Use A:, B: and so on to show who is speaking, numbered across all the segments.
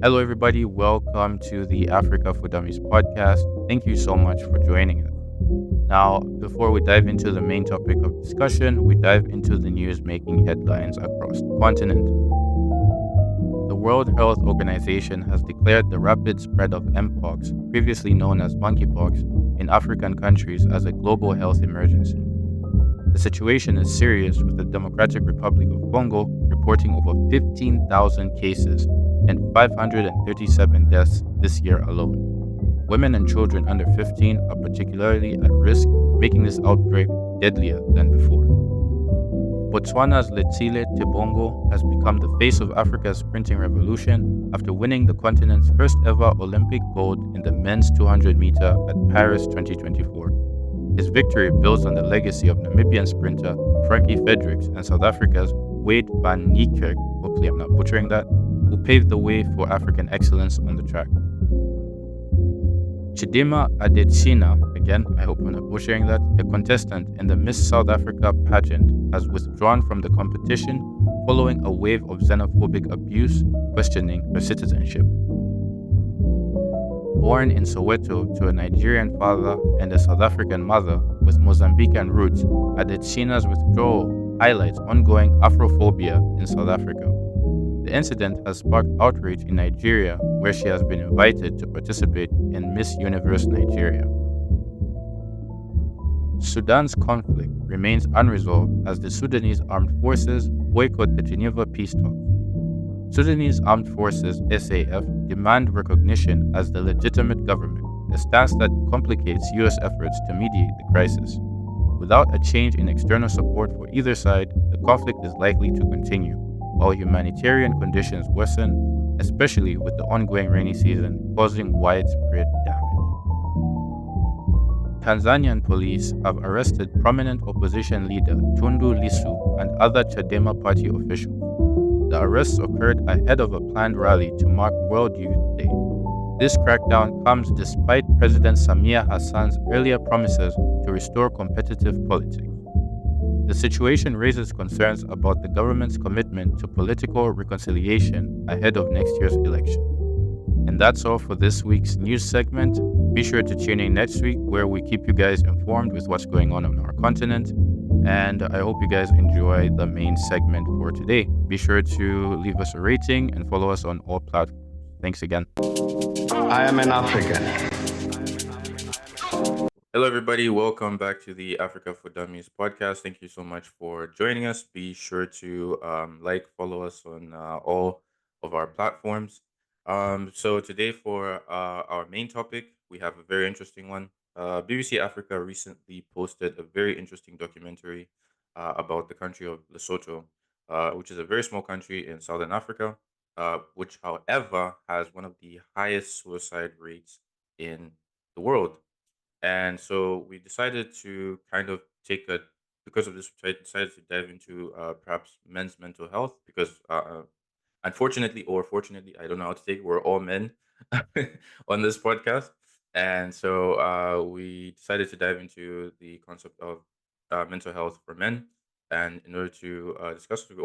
A: Hello, everybody. Welcome to the Africa for Dummies podcast. Thank you so much for joining us. Now, before we dive into the main topic of discussion, we dive into the news making headlines across the continent. The World Health Organization has declared the rapid spread of mpox, previously known as monkeypox, in African countries as a global health emergency. The situation is serious, with the Democratic Republic of Congo reporting over 15,000 cases and 537 deaths this year alone. Women and children under 15 are particularly at risk, making this outbreak deadlier than before. Botswana's Letsile Tebongo has become the face of Africa's sprinting revolution after winning the continent's first ever Olympic gold in the men's 200 meter at Paris 2024. His victory builds on the legacy of Namibian sprinter Frankie Fredericks and South Africa's Wade van Niekerk, hopefully I'm not butchering that, who paved the way for African excellence on the track. Chidima Adesina, again, I hope I'm not butchering that, a contestant in the Miss South Africa pageant, has withdrawn from the competition following a wave of xenophobic abuse questioning her citizenship. Born in Soweto to a Nigerian father and a South African mother with Mozambican roots, Adesina's withdrawal highlights ongoing Afrophobia in South Africa. The incident has sparked outrage in Nigeria, where she has been invited to participate in Miss Universe Nigeria. Sudan's conflict remains unresolved as the Sudanese armed forces boycott the Geneva peace talks. Sudanese Armed Forces (SAF) demand recognition as the legitimate government, a stance that complicates US efforts to mediate the crisis. Without a change in external support for either side, the conflict is likely to continue, while humanitarian conditions worsen, especially with the ongoing rainy season causing widespread damage. Tanzanian police have arrested prominent opposition leader Tundu Lissu and other Chadema party officials. The arrests occurred ahead of a planned rally to mark World Youth Day. This crackdown comes despite President Samia Hassan's earlier promises to restore competitive politics. The situation raises concerns about the government's commitment to political reconciliation ahead of next year's election. And that's all for this week's news segment. Be sure to tune in next week where we keep you guys informed with what's going on our continent. And I hope you guys enjoy the main segment for today. Be sure to leave us a rating and follow us on all platforms. Thanks again.
B: I am an African.
A: Hello, everybody. Welcome back to the Africa for Dummies podcast. Thank you so much for joining us. Be sure to follow us on all of our platforms. So today for our main topic, we have a very interesting one. BBC Africa recently posted a very interesting documentary about the country of Lesotho, which is a very small country in southern Africa, which, however, has one of the highest suicide rates in the world. And so we decided to kind of take a, because of this, we decided to dive into perhaps men's mental health because unfortunately or fortunately, I don't know how to take it, we're all men on this podcast. And so we decided to dive into the concept of mental health for men. And in order to discuss it,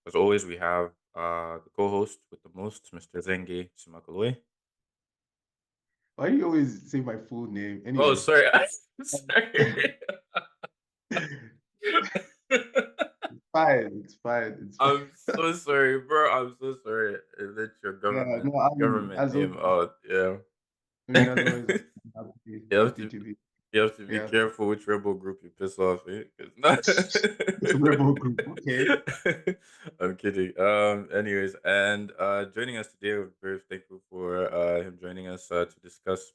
A: as always, we have the co-host with the most, Mr. Zenge Simakaloe.
C: Why do you always say my full name?
A: Oh,
C: Anyway,
A: sorry. Sorry.
C: fine. It's fine. It's fine.
A: I'm so sorry, bro. I'm so sorry. Let your
C: Yeah,
A: government
C: no, I mean,
A: government
C: as
A: name
C: always,
A: out. Yeah.
C: I mean, as always, I'm happy,
A: you have
C: happy
A: to
C: to be.
A: you have to be
C: Yeah,
A: careful which rebel group you piss off. Eh? 'Cause not-
C: it's a rebel group. Okay.
A: I'm kidding. Anyways, and joining us today, we're very thankful for him joining us to discuss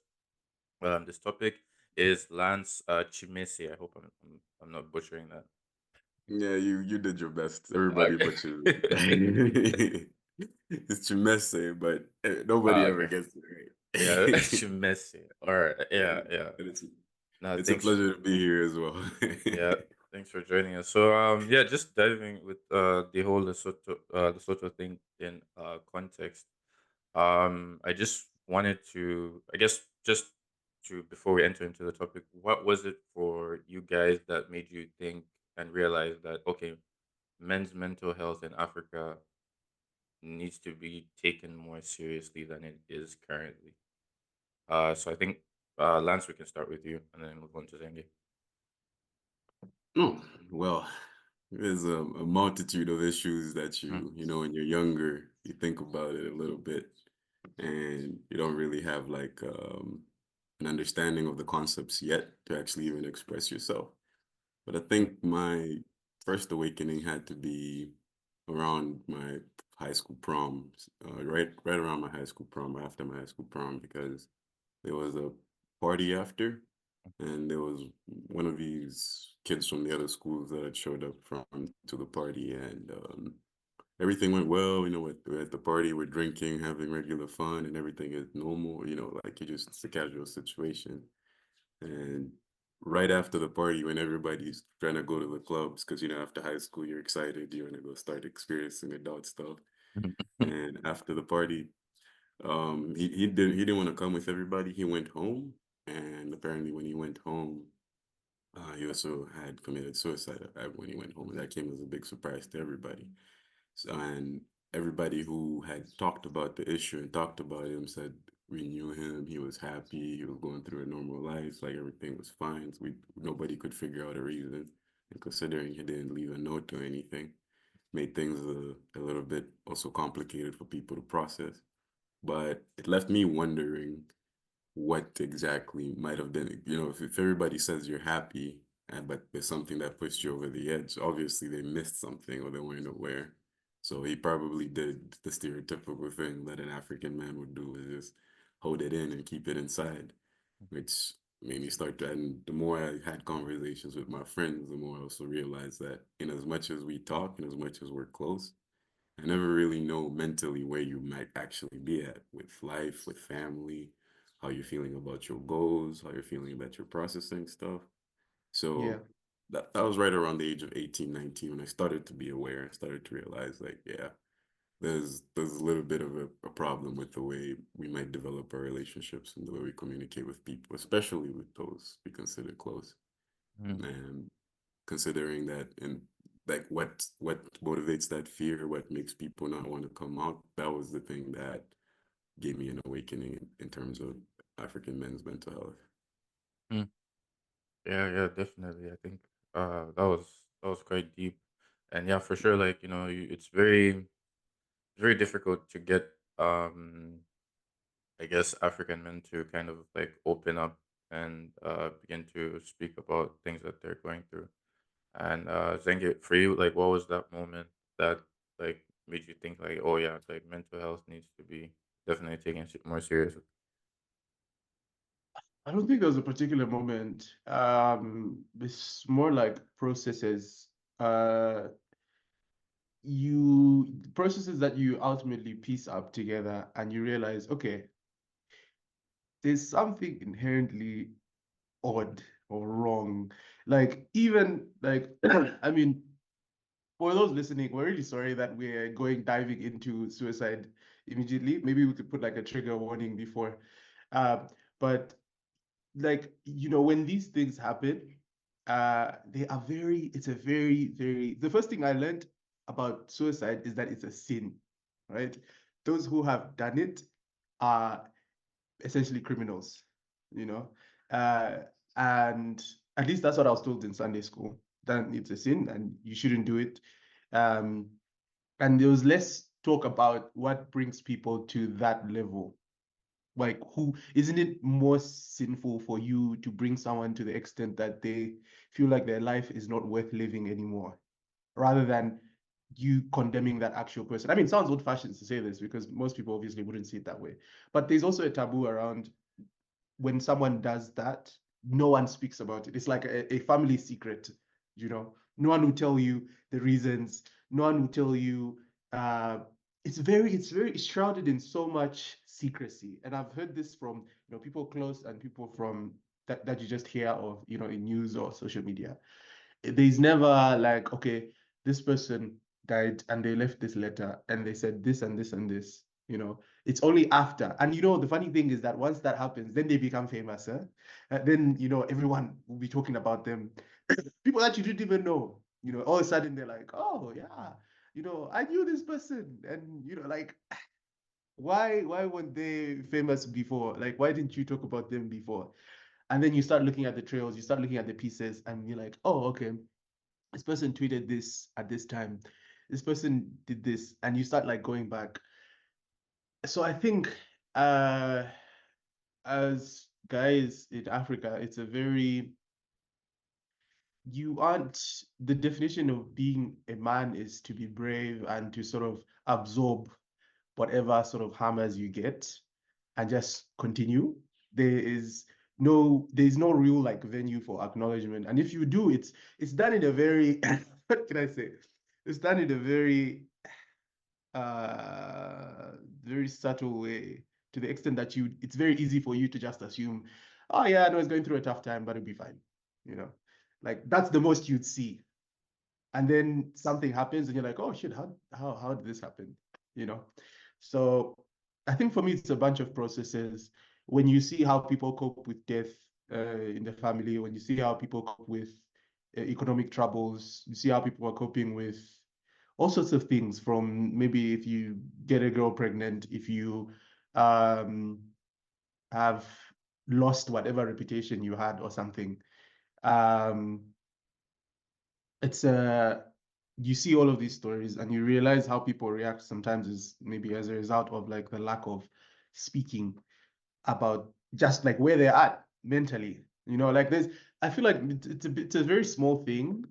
A: this topic is Lance Chimese. I hope I'm not butchering that.
D: Yeah, you did your best. Everybody
A: Okay.
D: but you. It's Chimese, but nobody ever
A: Okay.
D: gets it
A: Yeah,
D: right.
A: Chimese. All right. Yeah, yeah.
D: But
A: No,
D: it's a
A: thanks.
D: pleasure to be here as well.
A: Yeah, thanks for joining us. So, yeah, just diving with the whole Lesotho thing in context. I just wanted to, I guess, just to before we enter into the topic, what was it for you guys that made you think and realize that okay, men's mental health in Africa needs to be taken more seriously than it is currently. So I think Lance, we can start with you and then move on to Zengi.
D: Oh, well, there's a multitude of issues that you know, when you're younger, you think about it a little bit, and you don't really have like an understanding of the concepts yet to actually even express yourself. But I think my first awakening had to be around my high school prom, right around my high school prom, after my high school prom, because there was a party after, and there was one of these kids from the other schools that had showed up from to the party, and everything went well. You know, we're at the party, we're drinking, having regular fun, and everything is normal. You know, like it's a casual situation. And right after the party, when everybody's trying to go to the clubs, because you know, after high school, you're excited, you want to go start experiencing adult stuff. And after the party, he didn't want to come with everybody. He went home, and apparently, when he went home, he also had committed suicide when he went home, and that came as a big surprise to everybody. So, and everybody who had talked about the issue and talked about him said we knew him. He was happy. He was going through a normal life. Like everything was fine. So nobody could figure out a reason. And considering he didn't leave a note or anything, made things a little bit also complicated for people to process. But it left me wondering what exactly might have been, you know, if everybody says you're happy, and but there's something that pushed you over the edge, obviously they missed something or they weren't aware. So he probably did the stereotypical thing that an African man would do, is just hold it in and keep it inside, which made me start to, and the more I had conversations with my friends, the more I also realized that in as much as we talk and as much as we're close, I never really know mentally where you might actually be at with life, with family, how you're feeling about your goals, how you're feeling about your processing stuff.
C: Yeah.
D: So that was right around the age of 18, 19 when I started to be aware. I started to realize like, yeah, there's a little bit of a problem with the way we might develop our relationships and the way we communicate with people, especially with those we consider close. And considering that, and like what motivates that fear, what makes people not want to come out, that was the thing that gave me an awakening in terms of African men's mental health.
A: Yeah, yeah, definitely. I think that was quite deep, and yeah, for sure. Like it's very difficult to get I guess African men to kind of like open up and begin to speak about things that they're going through. And Zengi, for you, like, what was that moment that like made you think like, oh yeah, like mental health needs to be definitely taken more seriously?
C: I don't think there was a particular moment. It's more like processes. Uh, processes that you ultimately piece up together, and you realize, okay, there's something inherently odd or wrong. Like even like, I mean, for those listening, we're really sorry that we're diving into suicide immediately. Maybe we could put like a trigger warning before. But like, when these things happen, it's a very, the first thing I learned about suicide is that it's a sin, right? Those who have done it are essentially criminals, you know? Uh, and at least that's what I was told in Sunday school, that it's a sin and you shouldn't do it. Um, and there was less talk about what brings people to that level. Like, who isn't it more sinful for you to bring someone to the extent that they feel like their life is not worth living anymore, rather than you condemning that actual person? I mean, it sounds old-fashioned to say this because most people obviously wouldn't see it that way. But there's also a taboo around when someone does that, no one speaks about it. It's like a family secret, No one will tell you the reasons. No one will tell you. Uh, it's shrouded in so much secrecy. And I've heard this from people close and people from that you just hear of in news or social media. There's never like, okay, this person died and they left this letter and they said this and this and this. It's only after. And the funny thing is that once that happens, then they become famous. Then everyone will be talking about them. People that you didn't even know. All of a sudden they're like, oh yeah. I knew this person, and like, why weren't they famous before? Like, why didn't you talk about them before? And then you start looking at the trails, you start looking at the pieces, and you're like, oh, okay, this person tweeted this at this time, this person did this, and you start like going back. So I think uh as guys in Africa, it's a very you aren't the definition of being a man is to be brave and to sort of absorb whatever sort of hammers you get and just continue. There's no real like venue for acknowledgement. And if you do, it's done in a very what can I say? It's done in a uh very subtle way, to the extent that it's very easy for you to just assume, oh yeah, no, it's going through a tough time, but it'll be fine. You know, like that's the most you'd see. And then something happens and you're like, oh shit, how did this happen? You know? So I think for me it's a bunch of processes. When you see how people cope with death in the family, when you see how people cope with economic troubles, you see how people are coping with all sorts of things, from maybe if you get a girl pregnant, if you um, have lost whatever reputation you had or something. Um, it's you see all of these stories and you realize how people react sometimes is maybe as a result of like the lack of speaking about just like where they're at mentally. Like I feel like it's a very small thing.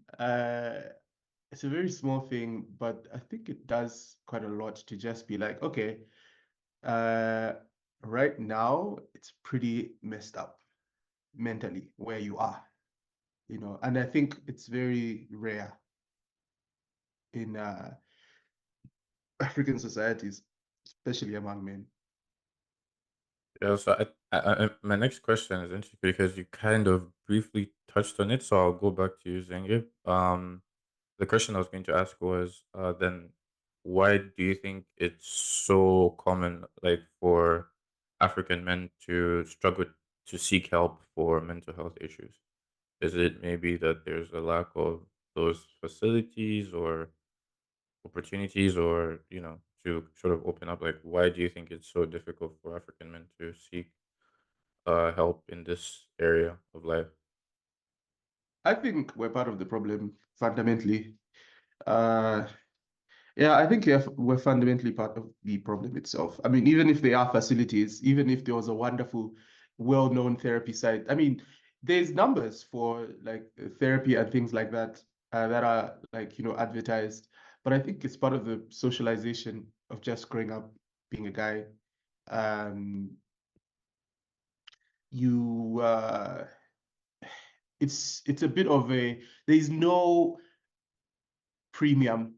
C: It's a very small thing, but I think it does quite a lot to just be like, okay, uh, right now it's pretty messed up mentally where you are, and I think it's very rare in African societies, especially among men.
A: Yeah, so my next question is interesting because you kind of briefly touched on it, so I'll go back to you, Zengi. The question I was going to ask was, then why do you think it's so common, like for African men to struggle to seek help for mental health issues? Is it maybe that there's a lack of those facilities or opportunities, or to sort of open up? Like, why do you think it's so difficult for African men to seek help in this area of life?
C: I think we're part of the problem fundamentally. Uh, yeah, I think we're fundamentally part of the problem itself. I mean, even if there are facilities, even if there was a wonderful, well-known therapy site, I mean, there's numbers for like therapy and things like that are like, advertised. But I think it's part of the socialization of just growing up being a guy. Um, you it's a bit of there's no premium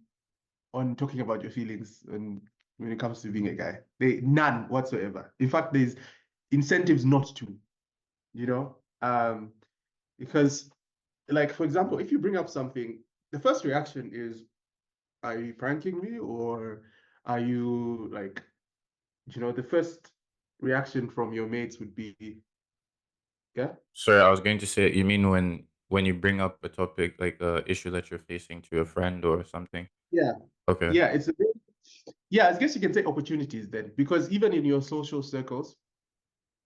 C: on talking about your feelings and when it comes to being a guy. None whatsoever. In fact, there's incentives not to, you know? Because like for example, if you bring up something, the first reaction is, are you pranking me, or are you like, the first reaction from your mates would be, yeah?
A: Sorry, I was going to say, you mean when you bring up a topic like a issue that you're facing to a friend or something?
C: Yeah.
A: Okay.
C: Yeah, yeah, I guess you can say opportunities then, because even in your social circles,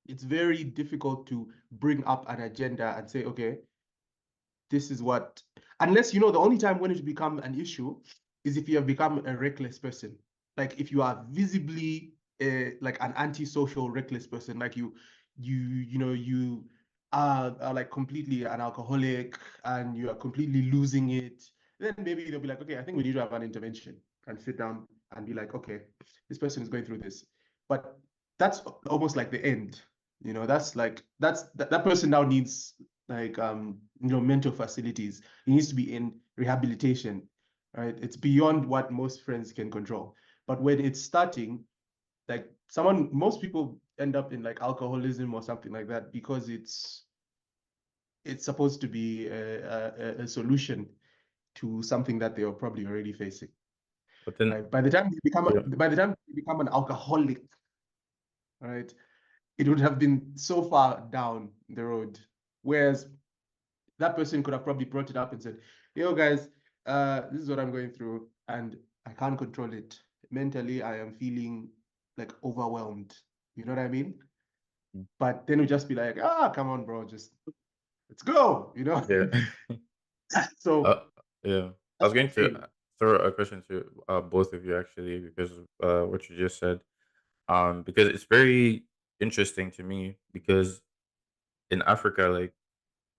C: it's very difficult to bring up an agenda and say, okay, this is what, unless, the only time when it become an issue is if you have become a reckless person. Like if you are visibly like an antisocial reckless person, like you are like completely an alcoholic and you are completely losing it, then maybe they'll be like, okay, I think we need to have an intervention and sit down and be like, okay, this person is going through this. But that's almost like the end. That's like that person now needs like mental facilities. He needs to be in rehabilitation, right? It's beyond what most friends can control. But when it's starting, like most people end up in like alcoholism or something like that because it's supposed to be a solution to something that they are probably already facing.
A: But then,
C: Right? By the time
A: yeah.
C: you become an alcoholic, right, it would have been so far down the road. Whereas that person could have probably brought it up and said, yo guys, this is what I'm going through, and I can't control it. Mentally, I am feeling like overwhelmed. You know what I mean?
A: Mm.
C: But then we just be like, come on, bro, just let's go, you know?
A: Yeah.
C: So
A: uh, yeah. I
C: that's
A: was
C: what
A: going
C: I'm
A: to
C: saying.
A: throw a question to both of you actually because of what you just said. Because it's very interesting to me because in Africa, like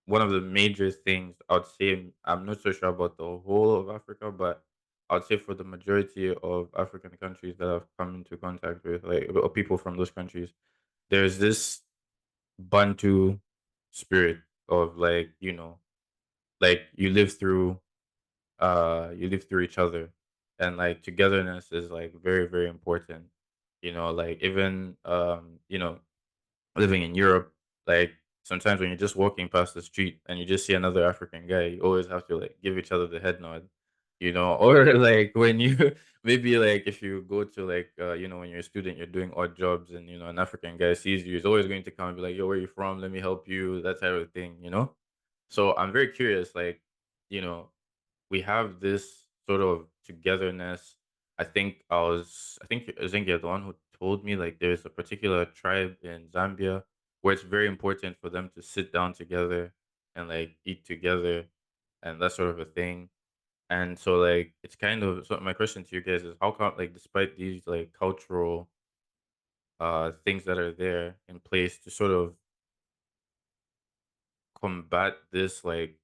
A: one of the major things I would say, I'm not so sure about the whole of Africa, but I would say for the majority of African countries that I've come into contact with, like or people from those countries, there's this Bantu spirit of like, like you live through each other, and like togetherness is like very, very important. Like even living in Europe, like sometimes when you're just walking past the street and you just see another African guy, you always have to like give each other the head nod, or like when you maybe like if you go to like when you're a student, you're doing odd jobs and an African guy sees you, he's always going to come and be like, yo, where you from? Let me help you, that type of thing. So I'm very curious, like, you know, we have this sort of togetherness. I think you're the one who told me like there's a particular tribe in Zambia where it's very important for them to sit down together and like eat together and that sort of a thing. And so like it's kind of so my question to you guys is how come like despite these like cultural things that are there in place to sort of combat this like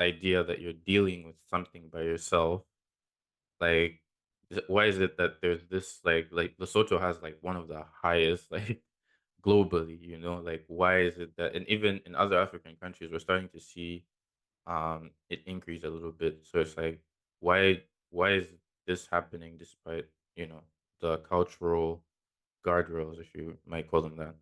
A: idea that you're dealing with something by yourself. Like, why is it that there's this like Lesotho has like one of the highest like globally, like why is it that, and even in other African countries we're starting to see it increase a little bit. So it's like why is this happening despite, the cultural guardrails, if you might call them that.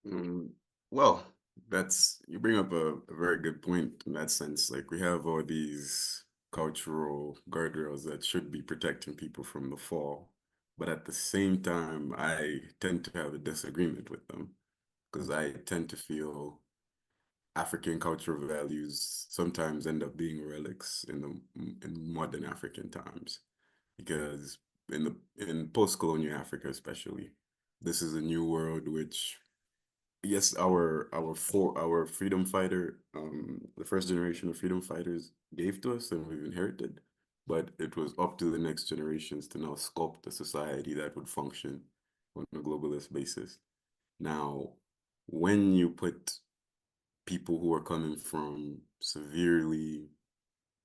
D: Mm, well, that's you bring up a very good point in that sense. Like we have all these cultural guardrails that should be protecting people from the fall, but at the same time, I tend to have a disagreement with them because I tend to feel African cultural values sometimes end up being relics in modern African times because in post-colonial Africa especially, this is a new world which yes, our freedom fighter, the first generation of freedom fighters gave to us and we've inherited, but it was up to the next generations to now sculpt a society that would function on a globalist basis. Now, when you put people who are coming from severely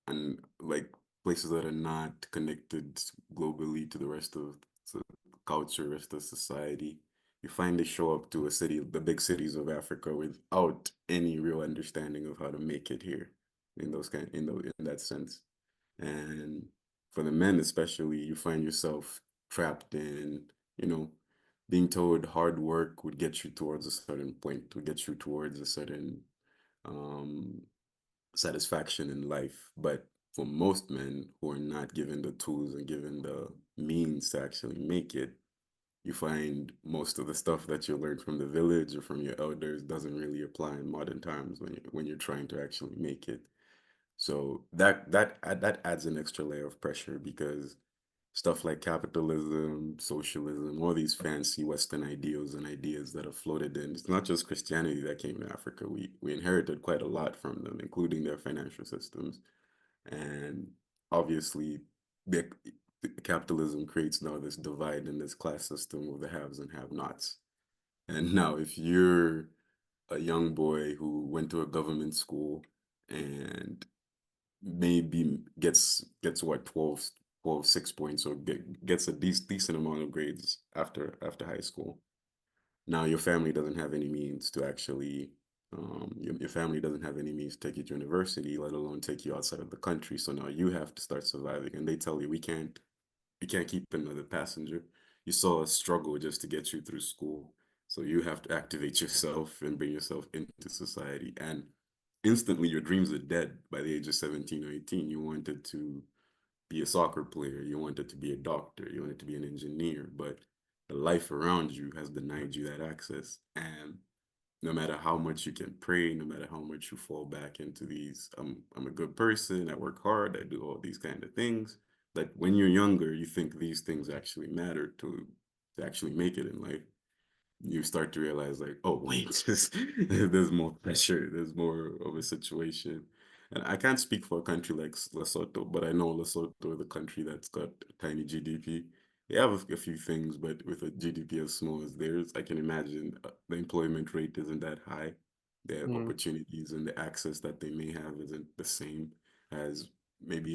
D: and like places that are not connected globally to the rest of the culture, rest of society, you find they show up to a city, the big cities of Africa, without any real understanding of how to make it here in those kind in that sense. And for the men especially, you find yourself trapped in, you know, being told hard work would get you towards a certain point, would get you towards a certain um satisfaction in life. But for most men who are not given the tools and given the means to actually make it, you find most of the stuff that you learned from the village or from your elders doesn't really apply in modern times when you're trying to actually make it. So that adds an extra layer of pressure because stuff like capitalism, socialism, all these fancy Western ideals and ideas that are floated in. It's not just Christianity that came to Africa. We inherited quite a lot from them, including their financial systems. And obviously, the, capitalism creates now this divide in this class system of the haves and have-nots. And now, if you're a young boy who went to a government school and maybe gets what 12 6 points or gets a decent amount of grades after high school. Now your family doesn't have any means to actually your family doesn't have any means to take you to university, let alone take you outside of the country. So now you have to start surviving, and they tell you we can't keep another passenger. You saw a struggle just to get you through school. So you have to activate yourself and bring yourself into society. And instantly your dreams are dead by the age of 17 or 18. You wanted to be a soccer player, you wanted to be a doctor, you wanted to be an engineer, but the life around you has denied you that access. And no matter how much you can pray, no matter how much you fall back into these, I'm a good person, I work hard, I do all these kind of things. That when you're younger, you think these things actually matter to actually make it in life. You start to realize like, oh wait, there's more pressure, there's more of a situation. And I can't speak for a country like Lesotho, but I know Lesotho, the country that's got a tiny GDP. They have a few things, but with a GDP as small as theirs, I can imagine the employment rate isn't that high. The
C: Mm.
D: opportunities and the access that they may have isn't the same as maybe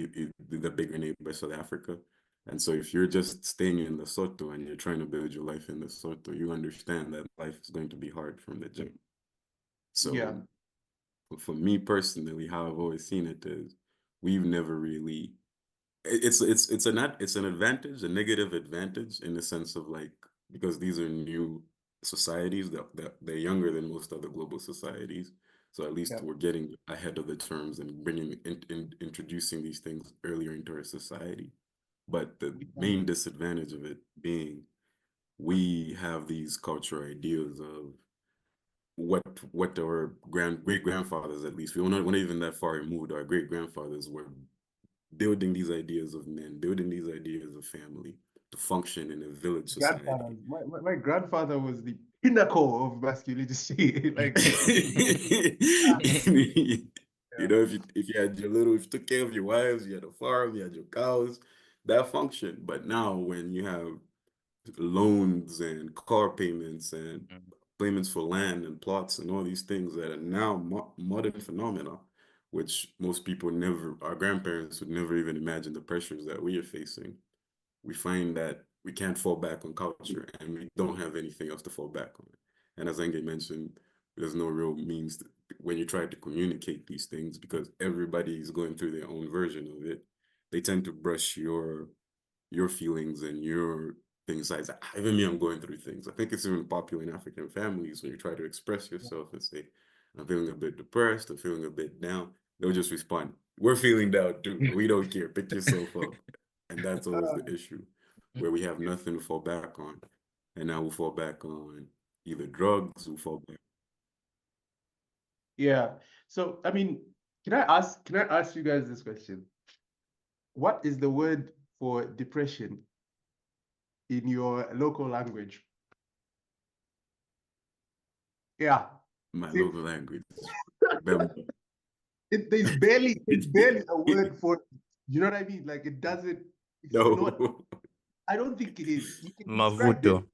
D: the bigger neighbor South Africa. And so if you're just staying in Lesotho and you're trying to build your life in Lesotho, you understand that life is going to be hard from the jump.
C: Yeah.
D: So for me personally, how I've always seen it is we've never really it's an advantage, a negative advantage in the sense of like because these are new societies that they're younger than most other global societies. So at
C: Yeah.
D: least we're getting ahead of the terms and bringing introducing these things earlier into our society. But the main disadvantage of it being we have these cultural ideas of what our great grandfathers at least we're not even that far removed. Our great grandfathers were building these ideas of men, building these ideas of family to function in a village
C: Grandfather.
D: society.
C: My grandfather was the pinnacle of masculinity. Like,
D: You
C: yeah.
D: know, if you had if you took care of your wives, you had a farm, you had your cows, that functioned. But now when you have loans and car payments and
A: Mhm.
D: payments for land and plots and all these things that are now modern phenomena, which most people never, our grandparents would never even imagine the pressures that we are facing. We find that we can't fall back on culture and we don't have anything else to fall back on. And as Enge mentioned, there's no real means when you try to communicate these things because everybody is going through their own version of it. They tend to brush your feelings and your things aside. Like, even me, I'm going through things. I think it's even popular in African families when you try to express yourself and say, I'm feeling a bit depressed, I'm feeling a bit down. They'll just respond, we're feeling down too. We don't care. Pick yourself up. And that's always the issue where we have nothing to fall back on. And now we fall back on either drugs, we fall back.
C: Yeah. So, I mean, can I ask you guys this question? What is the word for depression in your local language? Yeah.
D: My
C: See,
D: local language. Bem-
C: there's barely a word for it. You know what I mean? Like it's not,
D: no.
C: I don't think it is. You can describe
A: Mavuto.
C: it.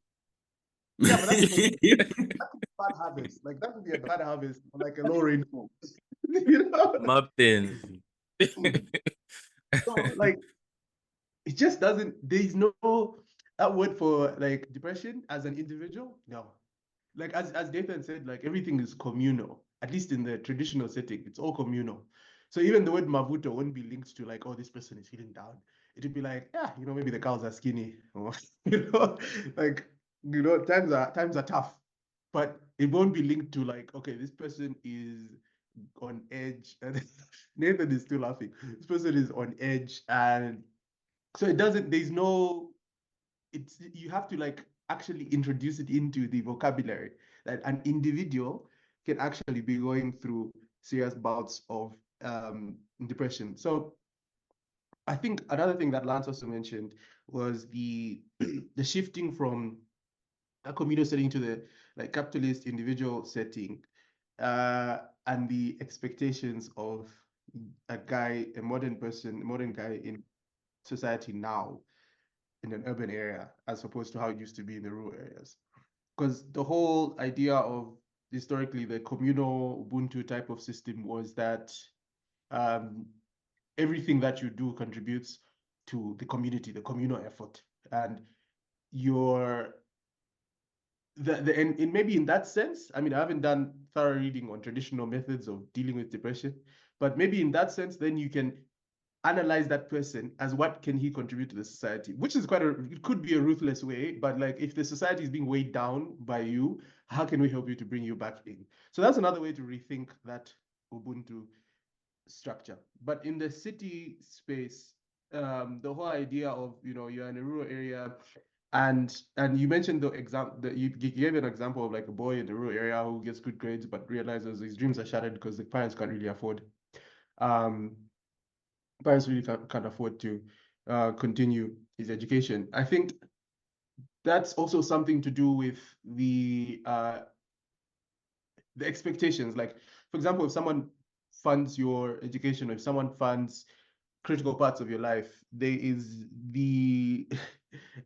C: Yeah, but that could be bad harvest. Like that would be a bad harvest, or like a low rainfall. You know?
A: Mapenzi.
C: So like it just doesn't, there's no that word for like depression as an individual. No. Like as Dathan said, like everything is communal, at least in the traditional setting, it's all communal. So even the word mavuto won't be linked to like, oh, this person is feeling down. It'd be like, yeah, maybe the cows are skinny, or like, times are tough. But it won't be linked to like, okay, this person is on edge. And Nathan is still laughing. This person is on edge. And so it doesn't, there's no, it's, you have to like actually introduce it into the vocabulary that an individual can actually be going through serious bouts of depression. So I think another thing that Lance also mentioned was the the shifting from a communal setting to the like capitalist individual setting, and the expectations of a modern person, a modern guy in society now in an urban area as opposed to how it used to be in the rural areas. Because the whole idea of historically the communal Ubuntu type of system was that um, everything that you do contributes to the community, the communal effort, and your and maybe in that sense, I mean, I haven't done thorough reading on traditional methods of dealing with depression, but maybe in that sense, then you can analyze that person as what can he contribute to the society, which is it could be a ruthless way, but like if the society is being weighed down by you, how can we help you to bring you back in? So that's another way to rethink that Ubuntu structure. But in the city space, the whole idea of, you're in a rural area, And you mentioned the example that you gave an example of like a boy in the rural area who gets good grades but realizes his dreams are shattered because the parents can't really afford. Um, parents really can't afford to continue his education. I think that's also something to do with the expectations. Like, for example, if someone funds your education, or if someone funds critical parts of your life, there is the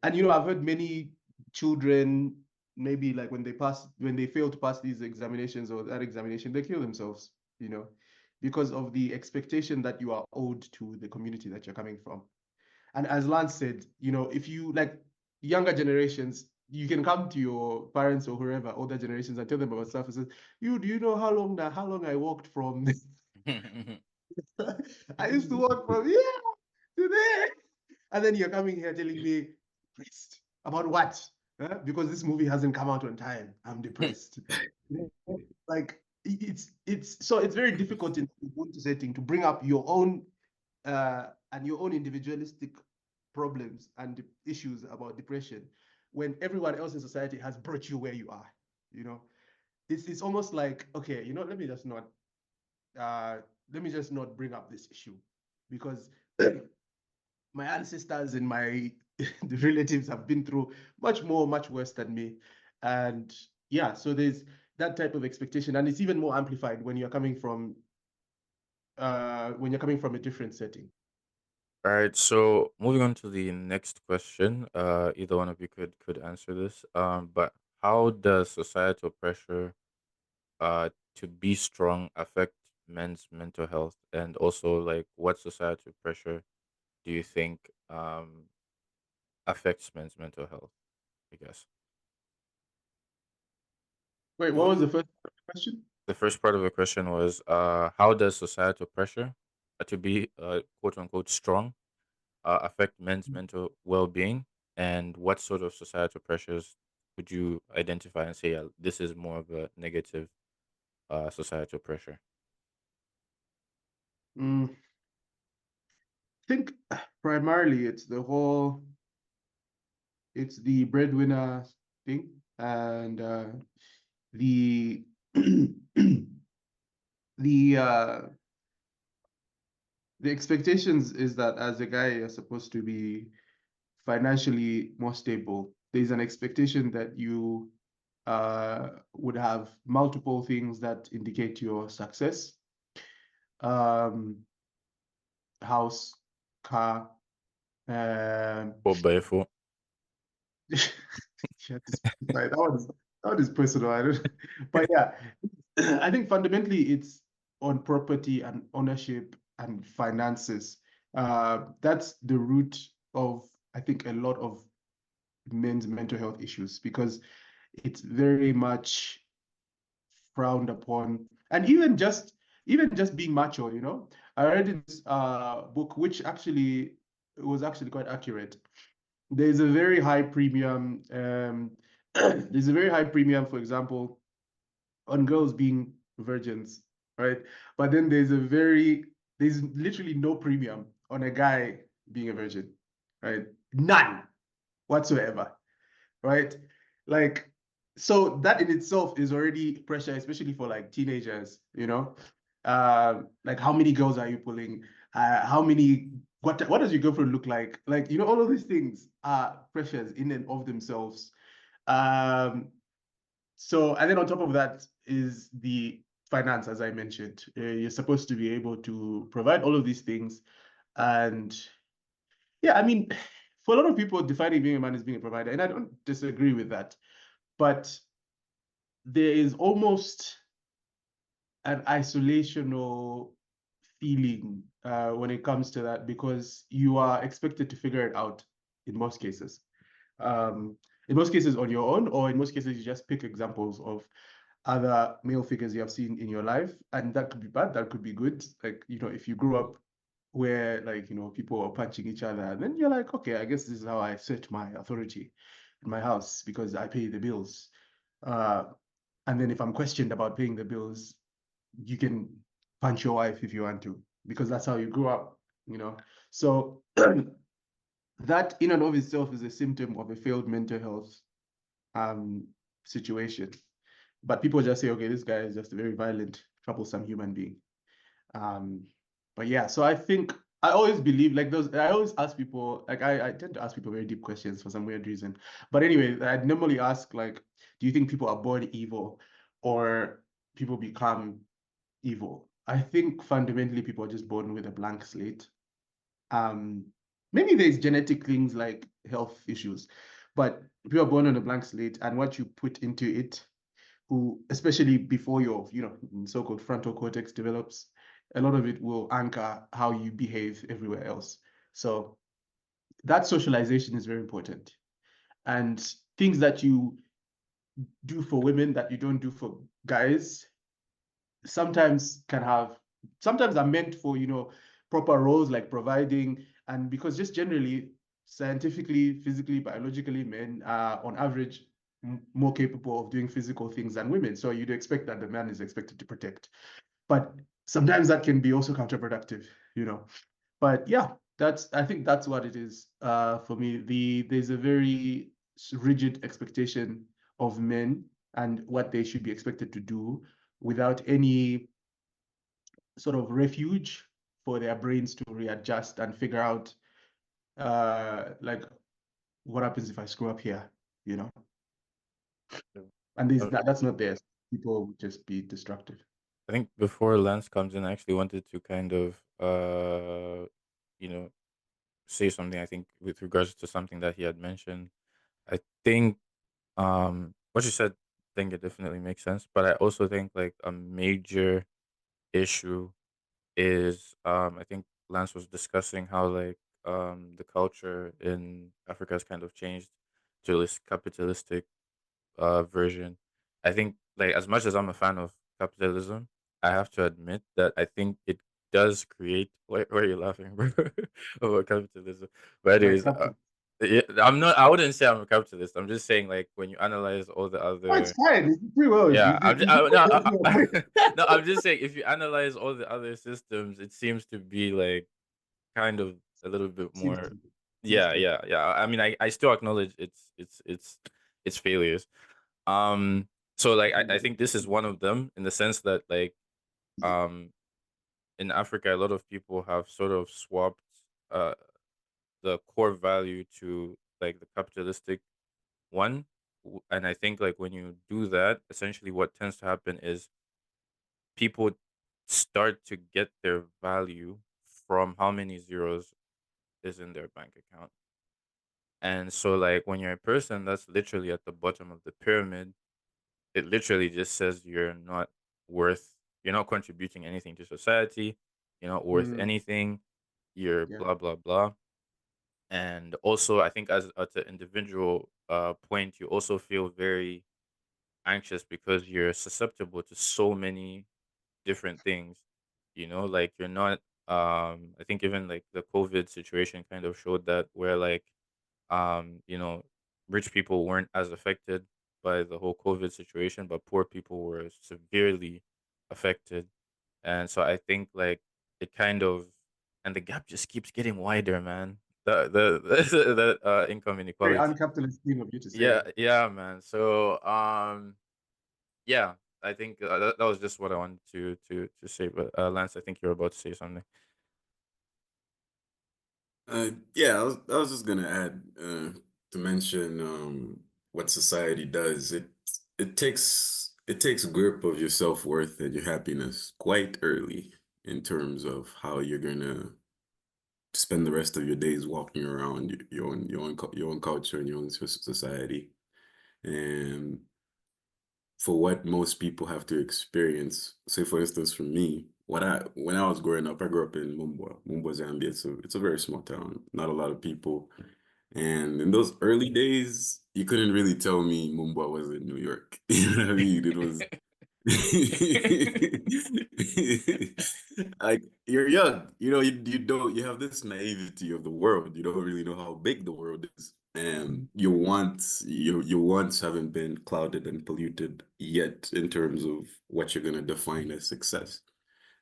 C: and I've heard many children, maybe like when they fail to pass these examinations or that examination, they kill themselves, because of the expectation that you are owed to the community that you're coming from. And as Lance said, if you like younger generations, you can come to your parents or whoever, older generations, and tell them about stuff and say, do you know how long I walked from I used to walk from here to there. And then you're coming here telling me, depressed. About what? Huh? Because this movie hasn't come out on time. I'm depressed. Like it's very difficult in the Ubuntu setting to bring up your own and your own individualistic problems and issues about depression when everyone else in society has brought you where you are. It's almost like, okay, let me just not bring up this issue because my ancestors and my the relatives have been through much worse than me. And yeah, so there's that type of expectation, and it's even more amplified when you're coming from a different setting.
A: All right, so moving on to the next question. Either one of you could answer this. But how does societal pressure to be strong affect men's mental health? And also, like, what societal pressure do you think affects men's mental health? I guess
C: Wait, what was the
D: Um,
C: first question?
A: the first part of the question was how does societal pressure to be quote unquote strong affect men's mental well-being, and what sort of societal pressures would you identify and say, this is more of a negative societal pressure?
C: I think primarily it's the breadwinner thing, and the the the expectations is that as a guy you're supposed to be financially more stable. There's an expectation that you would have multiple things that indicate your success. Um, house, car, um,
A: Four by four.
C: yeah, that one is personal. I don't, but yeah, I think fundamentally it's on property and ownership and finances. That's the root of, I think, a lot of men's mental health issues because it's very much frowned upon. And even just being macho, I read this book which actually was actually quite accurate. There's a very high premium, there's a very high premium, for example, on girls being virgins, right? But then there's literally no premium on a guy being a virgin, right? None whatsoever, right? Like, so that in itself is already pressure, especially for like teenagers, like how many girls are you pulling? How many, what does your girlfriend look like? Like, all of these things are pressures in and of themselves. Um, so, and then on top of that is the finance, as I mentioned. You're supposed to be able to provide all of these things. And yeah, I mean, for a lot of people, defining being a man is being a provider, and I don't disagree with that. But there is almost an isolational feeling when it comes to that because you are expected to figure it out in most cases. In most cases on your own, or in most cases, you just pick examples of other male figures you have seen in your life, and that could be bad, that could be good. Like, if you grew up where, like, people are punching each other, and then you're like, okay, I guess this is how I assert my authority in my house because I pay the bills. Uh, and then if I'm questioned about paying the bills, you can punch your wife if you want to, because that's how you grew up. So that in and of itself is a symptom of a failed mental health um, situation. But people just say, okay, this guy is just a very violent, troublesome human being. Um, but yeah, so I think I always believe like those. I always ask people like I tend to ask people very deep questions for some weird reason. But anyway, I normally ask like, do you think people are born evil, or people become evil? I think fundamentally people are just born with a blank slate. Um, Maybe there's genetic things like health issues, but people are born on a blank slate, and what you put into it, who especially before your so-called frontal cortex develops, a lot of it will anchor how you behave everywhere else. So that socialization is very important, and things that you do for women that you don't do for guys sometimes are meant for proper roles like providing, and because just generally scientifically, physically, biologically, men are on average more capable of doing physical things than women, so you'd expect that the man is expected to protect, but sometimes that can be also counterproductive. But yeah, I think that's what it is for me. There's a very rigid expectation of men and what they should be expected to do without any sort of refuge for their brains to readjust and figure out like what happens if I screw up here, you know? And
A: Uh,
C: that's not there. People would just be destructive.
A: I think before Lance comes in, I actually wanted to kind of, you know, say something. I think with regards to something that he had mentioned, I think what you said, I think it definitely makes sense. But I also think like a major issue is I think Lance was discussing how like the culture in Africa has kind of changed to this capitalistic version. I think like as much as I'm a fan of capitalism, I have to admit that I think it does create. Why are you laughing, bro? About capitalism? But
C: Like
A: anyways,
C: captain.
A: yeah, I'm not. I wouldn't say I'm a capitalist. I'm just saying like when you analyze all the
C: Oh, it's
A: other.
C: fine. It's free will.
A: Yeah, no,
C: You
A: no, I'm just saying if you analyze all the other systems, it seems to be like kind of a little bit
C: Seems
A: more.
C: to. Seems
A: Yeah,
C: to.
A: yeah, yeah. I mean, I still acknowledge its failures. So like I think this is one of them in the sense that like um in Africa a lot of people have sort of swapped uh the core value to like the capitalistic one. And I think like when you do that, essentially what tends to happen is people start to get their value from how many zeros is in their bank account. And so like when you're a person that's literally at the bottom of the pyramid, it literally just says worth you're not contributing anything to society, you're not worth
C: Mm,
A: anything, you're
C: yeah.
A: blah blah blah. And also I think as at the individual point, you also feel very anxious because you're susceptible to so many different things, like you're not I think even like the COVID situation kind of showed that where like um, you know, rich people weren't as affected by the whole COVID situation, but poor people were severely affected. And so I think like it kind of and the gap just keeps getting wider, man. The income
C: Very
A: inequality.
C: uncapitalist thing of you to
A: Yeah,
C: say.
A: yeah, man. So yeah, I think that was just what I wanted to say. But Lance, I think you're about to say something.
D: Yeah, I was just gonna add to mention what society does. It takes grip of your self-worth and your happiness quite early in terms of how you're gonna spend the rest of your days walking around your own culture and your own society. And for what most people have to experience, say for instance for me, when I was growing up, I grew up in Mumbo, Zambia. It's a very small town, not a lot of people. And in those early days, you couldn't really tell me Mumbai was in New York. You know what I mean? It was like you're young, you have this naivety of the world. You don't really know how big the world is. And your wants haven't been clouded and polluted yet in terms of what you're gonna define as success.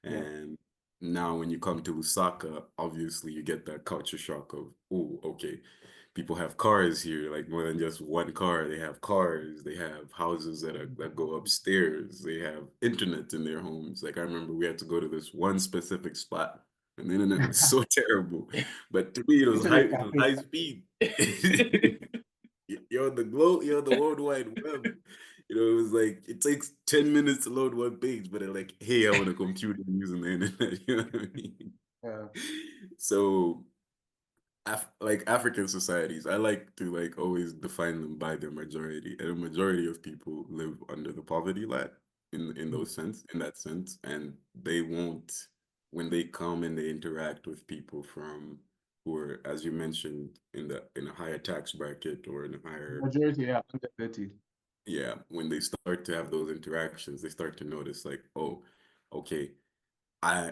C: Yeah.
D: And Now, when you come to Lusaka, obviously you get that culture shock of, oh, okay, people have cars here, like more than just one car. They have cars, they have houses that go upstairs, they have internet in their homes. Like I remember we had to go to this one specific spot, and the internet was so terrible. But to me,
C: Internet
D: it was
C: cafe.
D: high speed. You're on the you're on the World Wide Web. It was like it takes 10 minutes to load one page, but they're like, hey, I want a computer using the internet. You know what I mean?
C: Yeah.
D: So like African societies, I like to like always define them by their majority. And a majority of people live under the poverty line in that sense. And they won't when they come and they interact with people from who are, as you mentioned, in a higher tax bracket or in a higher
C: Majority, yeah, under 30.
D: yeah, when they start to have those interactions, they start to notice like, oh, okay, I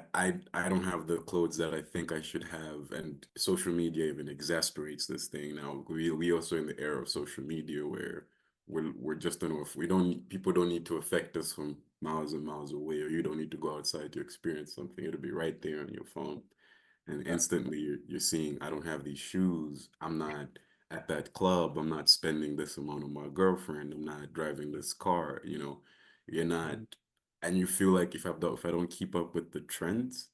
D: don't have the clothes that I think I should have, and social media even exasperates this thing. Now we also in the era of social media where we're just enough. We don't People don't need to affect us from miles and miles away, or you don't need to go outside to experience something. It'll be right there on your phone. And
C: Yeah.
D: instantly you're seeing, I don't have these shoes. I'm not at that club. I'm not spending this amount on my girlfriend. I'm not driving this car. You're not,
C: Mm.
D: and you feel like if I don't keep up with the trends,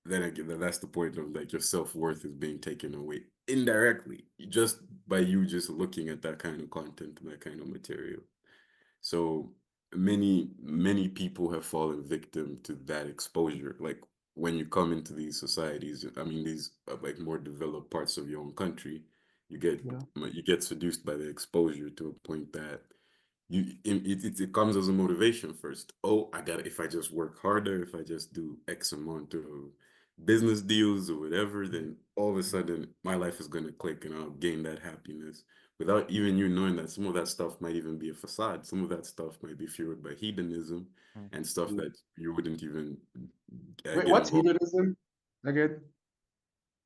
D: then again, that's the point of like your self-worth is being taken away indirectly just by you just looking at that kind of content and that kind of material. So many people have fallen victim to that exposure. Like when you come into these societies, I mean these like more developed parts of your own country,
C: Yeah.
D: you get seduced by the exposure to a point that it comes as a motivation first. Oh, I got if I just work harder, if I just do X amount of business deals or whatever, then all of a sudden my life is gonna click and I'll gain that happiness without even you knowing that some of that stuff might even be a facade. Some of that stuff might be fueled by hedonism
A: Mm.
D: and stuff
C: Mm.
D: that you wouldn't even
C: Wait,
D: get
C: what's
D: involved.
C: hedonism again?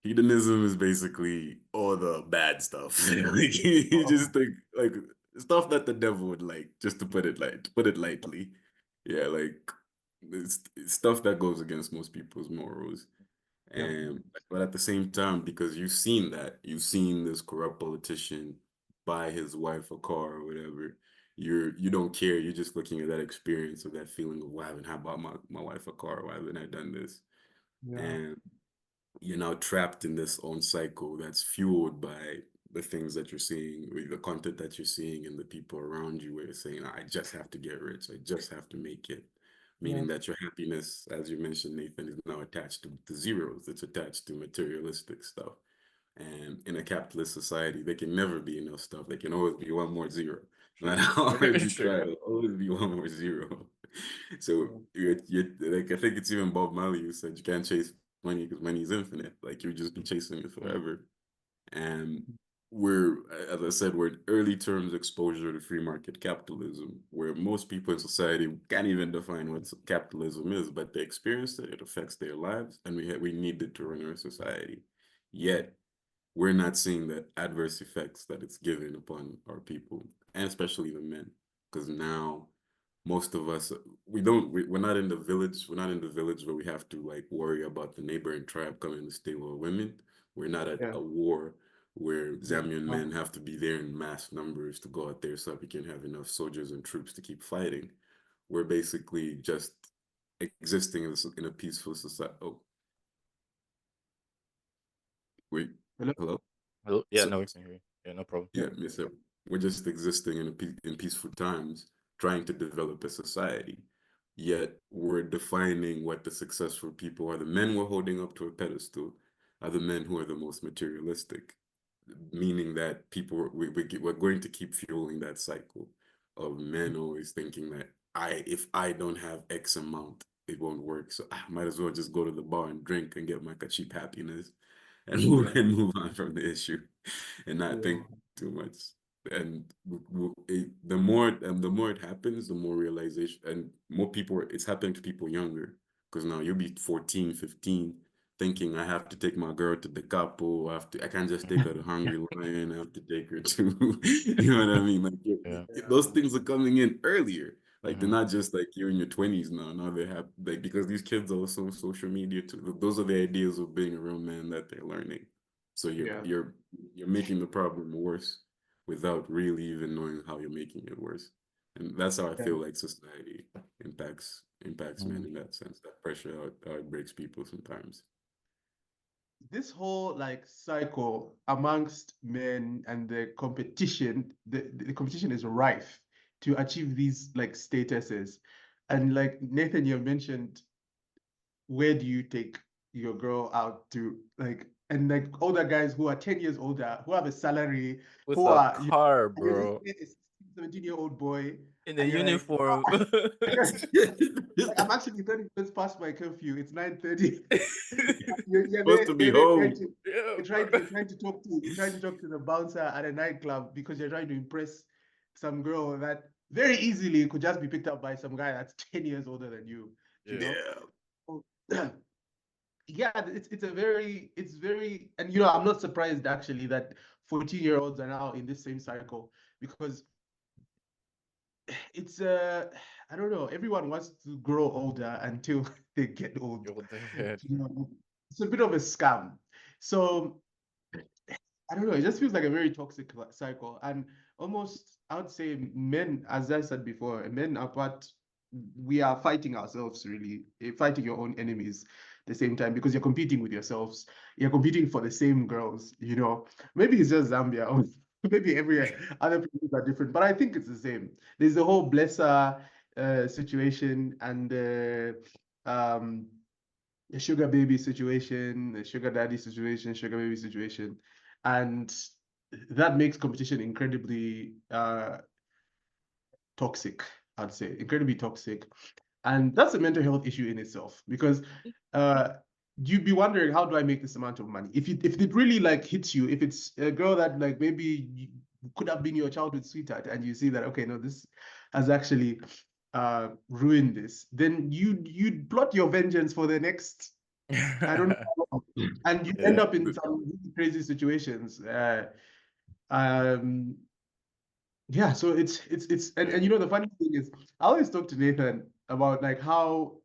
D: Hedonism is basically all the bad stuff. Like you
C: Oh,
D: just think like stuff that the devil would like, just to put it lightly. Yeah, like it's stuff that goes against most people's morals.
C: yeah.
D: And but at the same time, because you've seen this corrupt politician buy his wife a car or whatever, you don't care. You're just looking at that experience of that feeling of why haven't I bought my wife a car? Why haven't I done this?
C: Yeah.
D: And you're now trapped in this own cycle that's fueled by the things that you're seeing, or the content that you're seeing, and the people around you, where you're saying, I just have to get rich, I just have to make it.
C: Yeah.
D: Meaning that your happiness, as you mentioned, Nathan, is now attached to zeros, it's attached to materialistic stuff. And in a capitalist society, there can never be enough stuff. There can always be one more zero. No matter how hard you
A: Sure.
D: try, there'll always be one more zero. So
C: Yeah.
D: you're like I think it's even Bob Marley who said you can't chase money because money is infinite. Like you'll just be chasing it
A: Mm.
D: forever. And we're, as I said, we're in early terms exposure to free market capitalism, where most people in society can't even define what capitalism is, but they experience it, it affects their lives, and we need it to run our society. Yet we're not seeing the adverse effects that it's given upon our people, and especially the men, because now most of us we're not in the village. We're not in the village where we have to like worry about the neighboring tribe coming to steal our women. We're not at
C: Yeah.
D: a war where
C: Yeah.
D: Zambian men have to be there in mass numbers to go out there so that we can have enough soldiers and troops to keep fighting. We're basically just existing in a peaceful society. Oh, wait,
C: Hello?
D: hello.
A: Hello? Yeah,
D: So
A: no, we can hear you. Yeah, no problem.
C: Yeah.
D: yeah, Miss, we're just existing in peaceful times, trying to develop a society. Yet we're defining what the successful people are. The men we're holding up to a pedestal are the men who are the most materialistic, meaning that we're going to keep fueling that cycle of men always thinking that if I don't have X amount, it won't work. So I might as well just go to the bar and drink and get my cheap happiness and
C: Yeah.
D: move on from the issue and not
C: Yeah.
D: think too much. And the more it happens, the more realization and more people, it's happening to people younger. Because now you'll be 14, 15, thinking I have to take my girl to the capo, I can't just take her to Hungry Lion, I have to take her to, you know what I mean? Like
A: Yeah.
D: those
C: Yeah.
D: things are coming in earlier. Like they're not just like you're in your 20s now. Now they have like because these kids are also on social media too. Those are the ideas of being a real man that they're learning. So
C: Yeah.
D: you're making the problem worse without really even knowing how you're making it worse. And that's how I
C: Yeah.
D: feel like society impacts men
A: Mhm.
D: in that sense. That pressure how it breaks people sometimes.
C: This whole like cycle amongst men and the competition, the competition is rife to achieve these like statuses. And like Nathan, you mentioned, where do you take your girl out to? Like, and like older guys who are 10 years older, who have a salary,
A: With
C: who
A: a
C: are, you
A: car,
C: and you're just
A: bro,
C: a 17-year-old boy,
A: in a
C: and you're like,
A: uniform.
C: like, I'm actually 30 minutes past my curfew. It's 9:30. You're
D: Supposed
C: there,
D: to be
C: you're there trying
D: home.
C: to
A: Yeah,
C: you're trying to talk to the bouncer at a nightclub because you're trying to impress some girl that very easily could just be picked up by some guy that's 10 years older than you
A: yeah.
C: know? So, yeah, it's very, and I'm not surprised actually that 14-year-olds are now in this same cycle because it's I don't know, everyone wants to grow older until they get old.
A: You're dead.
C: It's a bit of a scam. So I don't know, it just feels like a very toxic cycle. And almost, I would say men, as I said before, men are we are fighting ourselves really, fighting your own enemies at the same time because you're competing with yourselves. You're competing for the same girls. Maybe it's just Zambia or maybe every other places are different, but I think it's the same. There's the whole blesser situation and the sugar baby situation, the sugar daddy situation, sugar baby situation, and that makes competition incredibly toxic. I'd say incredibly toxic, and that's a mental health issue in itself because uh, you'd be wondering, how do I make this amount of money? If it really like hits you, if it's a girl that like maybe could have been your childhood sweetheart, and you see that, okay, no, this has actually ruined this, then you'd plot your vengeance for the next, I don't know, and you end
A: Yeah.
C: up in some really crazy situations. Um, yeah, so it's and,
A: Yeah.
C: and the funny thing is, I always talk to Nathan about like how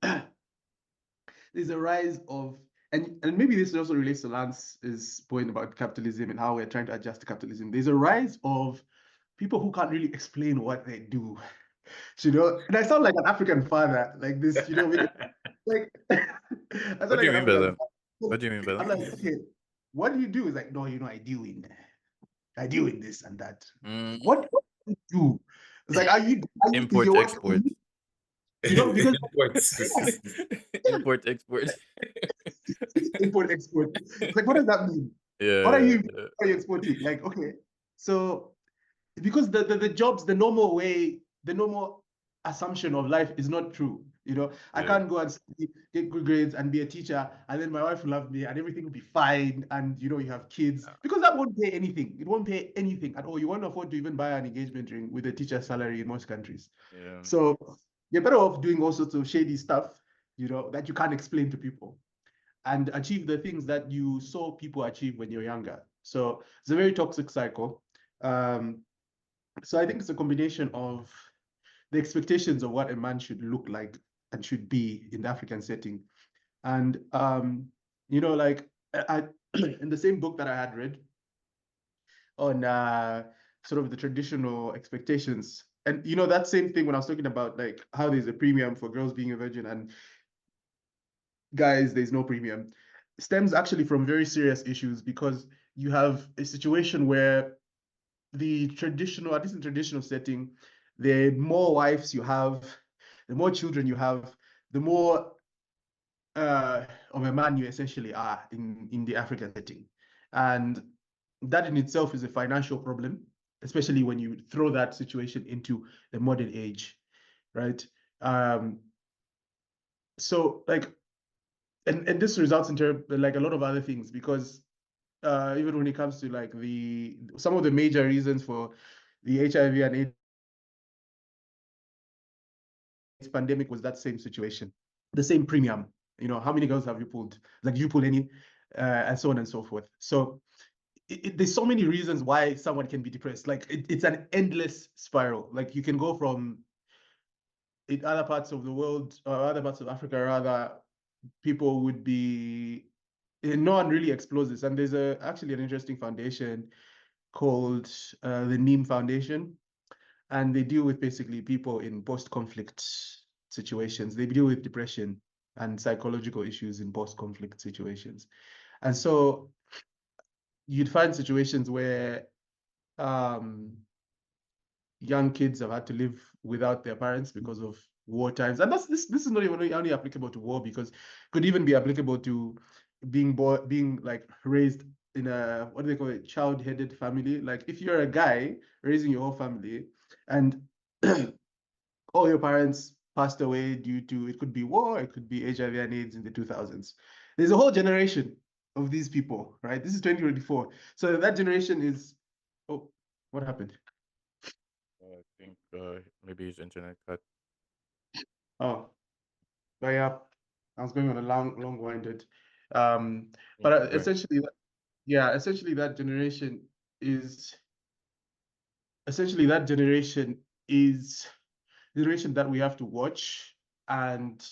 C: there's a rise of, and maybe this also relates to Lance's point about capitalism and how we're trying to adjust to capitalism. There's a rise of people who can't really explain what they do. And I sound like an African father, like this, like I sound
A: What do
C: like
A: you
C: an
A: mean by
C: African
A: that?
C: father.
A: What do you mean by
C: I'm
A: that?
C: like, okay, what do you do? It's like, no, I deal in this and that.
A: Mm,
C: What do you do? It's like, is
A: import
C: your work,
A: export.
C: because
D: Imports.
A: Import export.
C: import export. It's like, what does that mean? What
A: Yeah.
C: are you exporting? Like, okay, so because the jobs, the normal way, the normal assumption of life is not true. I
A: Yeah.
C: can't go and get good grades and be a teacher, and then my wife will love me, and everything will be fine, and you have kids, because that won't pay anything. It won't pay anything at all. You won't afford to even buy an engagement ring with a teacher's salary in most countries.
A: Yeah.
C: So you're better off doing all sorts of shady stuff, that you can't explain to people, and achieve the things that you saw people achieve when you're younger. So it's a very toxic cycle. So I think it's a combination of the expectations of what a man should look like and should be in the African setting. And like I in the same book that I had read on sort of the traditional expectations. And that same thing when I was talking about like how there's a premium for girls being a virgin and guys, there's no premium, stems actually from very serious issues, because you have a situation where at least in traditional setting, the more wives you have, the more children you have, the more of a man you essentially are in the African setting. And that in itself is a financial problem, especially when you throw that situation into the modern age, right? Um, so like, and this results into like a lot of other things, because even when it comes to like some of the major reasons for the HIV and AIDS pandemic was that same situation, the same premium. How many girls have you pulled? Like, you pull any, and so on and so forth. So there's so many reasons why someone can be depressed. Like, it's an endless spiral. Like, you can go from in other parts of the world or other parts of Africa, rather, people would be no one really explores this. And there's actually an interesting foundation called the Neem Foundation, and they deal with basically people in post-conflict situations. They deal with depression and psychological issues in post-conflict situations. And so you'd find situations where young kids have had to live without their parents because of war times. And this is not even only applicable to war, because it could even be applicable to being like raised in a, what do they call it, child-headed family. Like if you're a guy raising your whole family and all your parents passed away due to, it could be war, it could be HIV and AIDS in the 2000s. There's a whole generation of these people, right? This is 2024. So that generation is, oh, what happened?
A: I think maybe his internet cut.
C: Oh, but yeah, I was going on a long-winded.
A: Mm,
C: But
A: right.
C: essentially that generation is that generation is the generation that we have to watch, and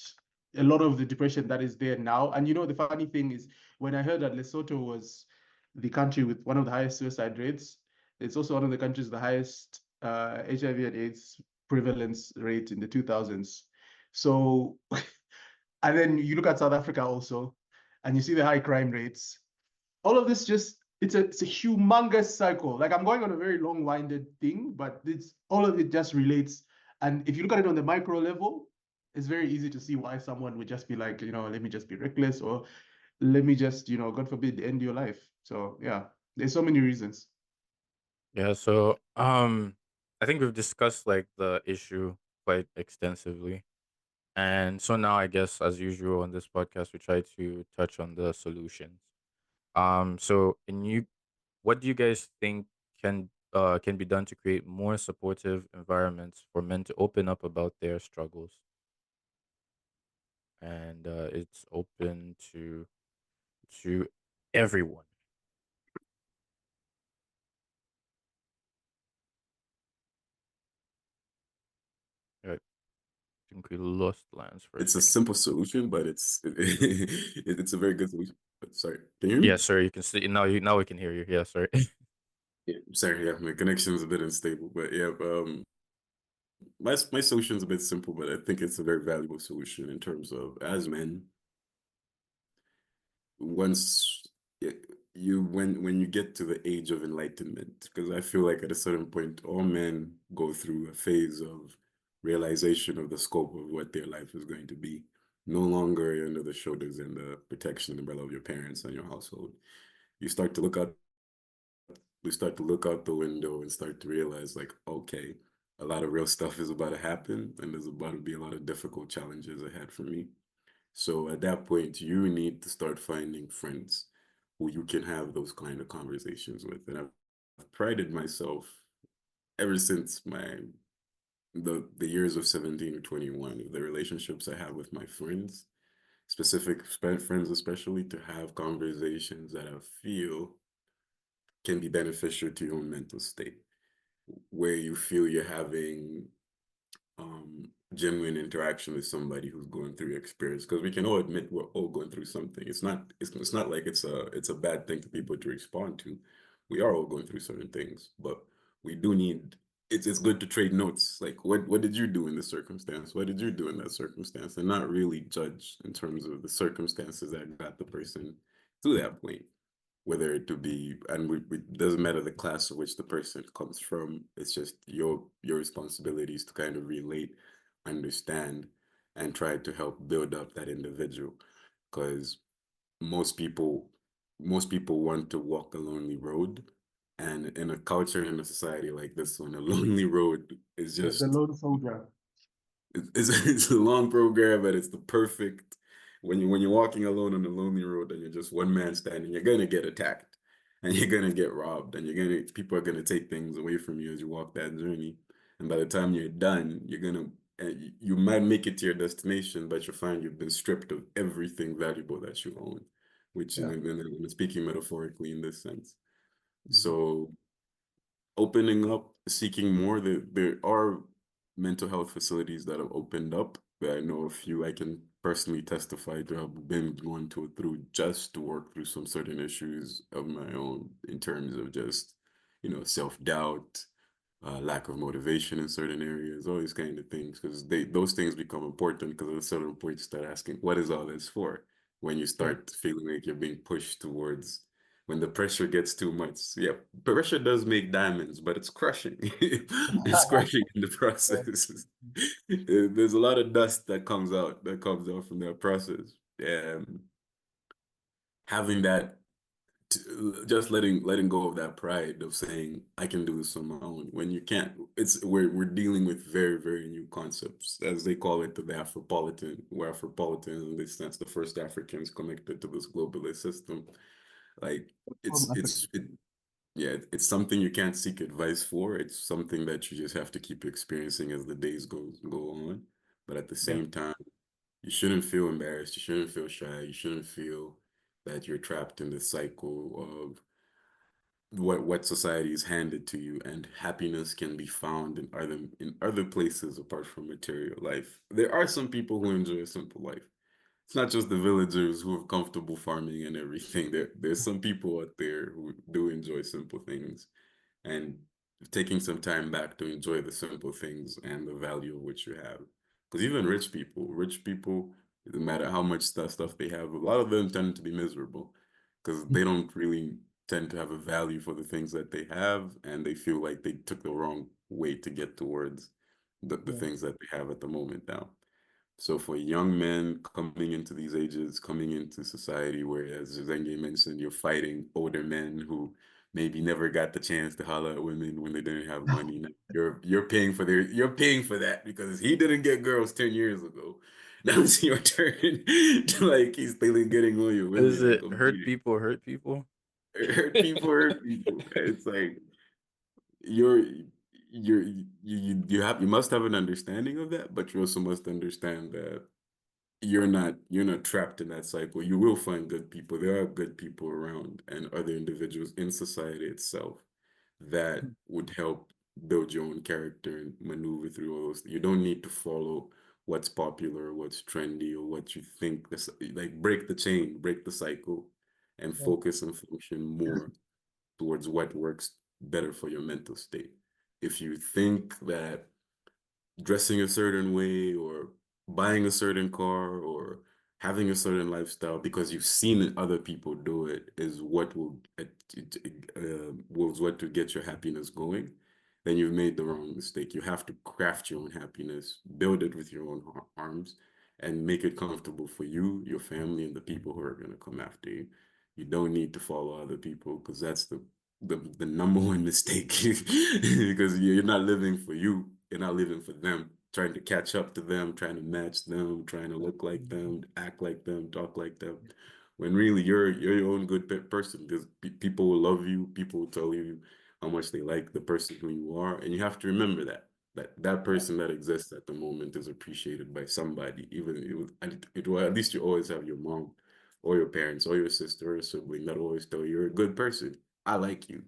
C: a lot of the depression that is there now. And the funny thing is, when I heard that Lesotho was the country with one of the highest suicide rates, it's also one of the countries with the highest HIV and AIDS prevalence rate in the 2000s. So, and then you look at South Africa also, and you see the high crime rates. All of this just, it's a humongous cycle. Like, I'm going on a very long-winded thing, but it's all of it just relates. And if you look at it on the micro level, it's very easy to see why someone would just be like, let me just be reckless, or let me just, God forbid, end your life. So yeah, there's so many reasons.
A: Yeah, so I think we've discussed like the issue quite extensively. And so now I guess as usual on this podcast we try to touch on the solutions. So in you what do you guys think can be done to create more supportive environments for men to open up about their struggles? And it's open to everyone. I think we lost Lance for a
D: It's a
A: second.
D: simple solution, but it's a very good solution. But sorry, can you hear me?
A: Yeah, sorry, you can see now we can hear you. Yeah, sorry.
D: Yeah, sorry, yeah, my connection is a bit unstable, but yeah, my solution is a bit simple, but I think it's a very valuable solution in terms of as men, once you when you get to the age of enlightenment, because I feel like at a certain point all men go through a phase of realization of the scope of what their life is going to be, no longer under the shoulders and the protection and umbrella of your parents and your household. You start to look out we start to look out the window and start to realize, like, okay, a lot of real stuff is about to happen and there's about to be a lot of difficult challenges ahead for me. So at that point, you need to start finding friends who you can have those kind of conversations with. And I've prided myself ever since the years of 17 or 21, the relationships I have with my friends, friends especially, to have conversations that I feel can be beneficial to your own mental state, where you feel you're having genuine interaction with somebody who's going through your experience, because we can all admit we're all going through something. It's not like it's a bad thing for people to respond to. We are all going through certain things, but we do need it's good to trade notes, like what did you do in this circumstance, what did you do in that circumstance, and not really judge in terms of the circumstances that got the person to that point, whether it to be, and it doesn't matter the class of which the person comes from. It's just your responsibilities to kind of relate, understand, and try to help build up that individual. Because most people most people want to walk a lonely road, and in a culture, in a society like this one, a lonely road is
C: The
D: just
C: lone soldier.
D: it's a long program, but it's the perfect when you're walking alone on a lonely road and you're just one man standing, you're gonna get attacked and you're gonna get robbed and people are gonna take things away from you as you walk that journey. And by the time you're done, you might make it to your destination, but you'll find you've been stripped of everything valuable that you own, which
C: Yeah.
D: speaking metaphorically in this sense.
C: Mhm.
D: So opening up, seeking more. There are mental health facilities that have opened up. I know a few I can personally testify to have been going through just to work through some certain issues of my own in terms of just, self-doubt, lack of motivation in certain areas, all these kind of things, because those things become important because at a certain point you start asking, what is all this for? When you
C: Yeah.
D: start feeling like you're being pushed towards, when the pressure gets too much. Yeah, pressure does make diamonds, but it's crushing. It's crushing in the process. There's a lot of dust that comes out from that process. And having that just letting go of that pride of saying I can do this on my own when you can't. We're dealing with very, very new concepts, as they call it, the Afropolitan. We're Afropolitan in this sense, the first Africans connected to this globalist system. Like
C: From
D: it's
C: Africa.
D: it's it yeah, it's something you can't seek advice for. It's something that you just have to keep experiencing as the days go on. But at the
C: Yeah.
D: same time, you shouldn't feel embarrassed. You shouldn't feel shy. You shouldn't feel that you're trapped in the cycle of what society has handed to you, and happiness can be found in other places apart from material life. There are some people who enjoy a simple life. It's not just the villagers who are comfortable farming and everything. There's some people out there who do enjoy simple things, and taking some time back to enjoy the simple things and the value of what you have. Because even rich people, no matter how much stuff they have, a lot of them tend to be miserable because they don't really tend to have a value for the things that they have, and they feel like they took the wrong way to get towards the
C: Yeah.
D: things that they have at the moment now. So for young men coming into these ages, coming into society, whereas Zenge mentioned, you're fighting older men who maybe never got the chance to holler at women when they didn't have money. Now you're paying for that because he didn't get girls 10 years ago. Now it's your turn to like he's still getting all your
A: Is
D: women and
A: it hurt
D: competing.
A: people hurt people?
D: Hurt people. It's like you're you must have an understanding of that, but you also must understand that you're not trapped in that cycle. You will find good people. There are good people around and other individuals in society itself that would help build your own character and maneuver through all those. You don't need to follow what's popular, what's trendy, or what you think this, like, break the chain, break the cycle, and
C: Yeah.
D: focus and function more towards what works better for your mental state. If you think that dressing a certain way or buying a certain car or having a certain lifestyle because you've seen other people do it is what was what to get your happiness going, then you've made the wrong mistake. You have to craft your own happiness, build it with your own arms, and make it comfortable for you, your family, and the people who are going to come after you. You don't need to follow other people because that's the number one mistake because you're not living for you, you're not living for them, trying to catch up to them, trying to match them, trying to look like them, act like them, talk like them, when really you're your own good person. Because people will love you, people will tell you how much they like the person who you are, and you have to remember that person that exists at the moment is appreciated by somebody, even it will, at least you always have your mom or your parents or your sister or sibling that always tell you you're a good person. I like you.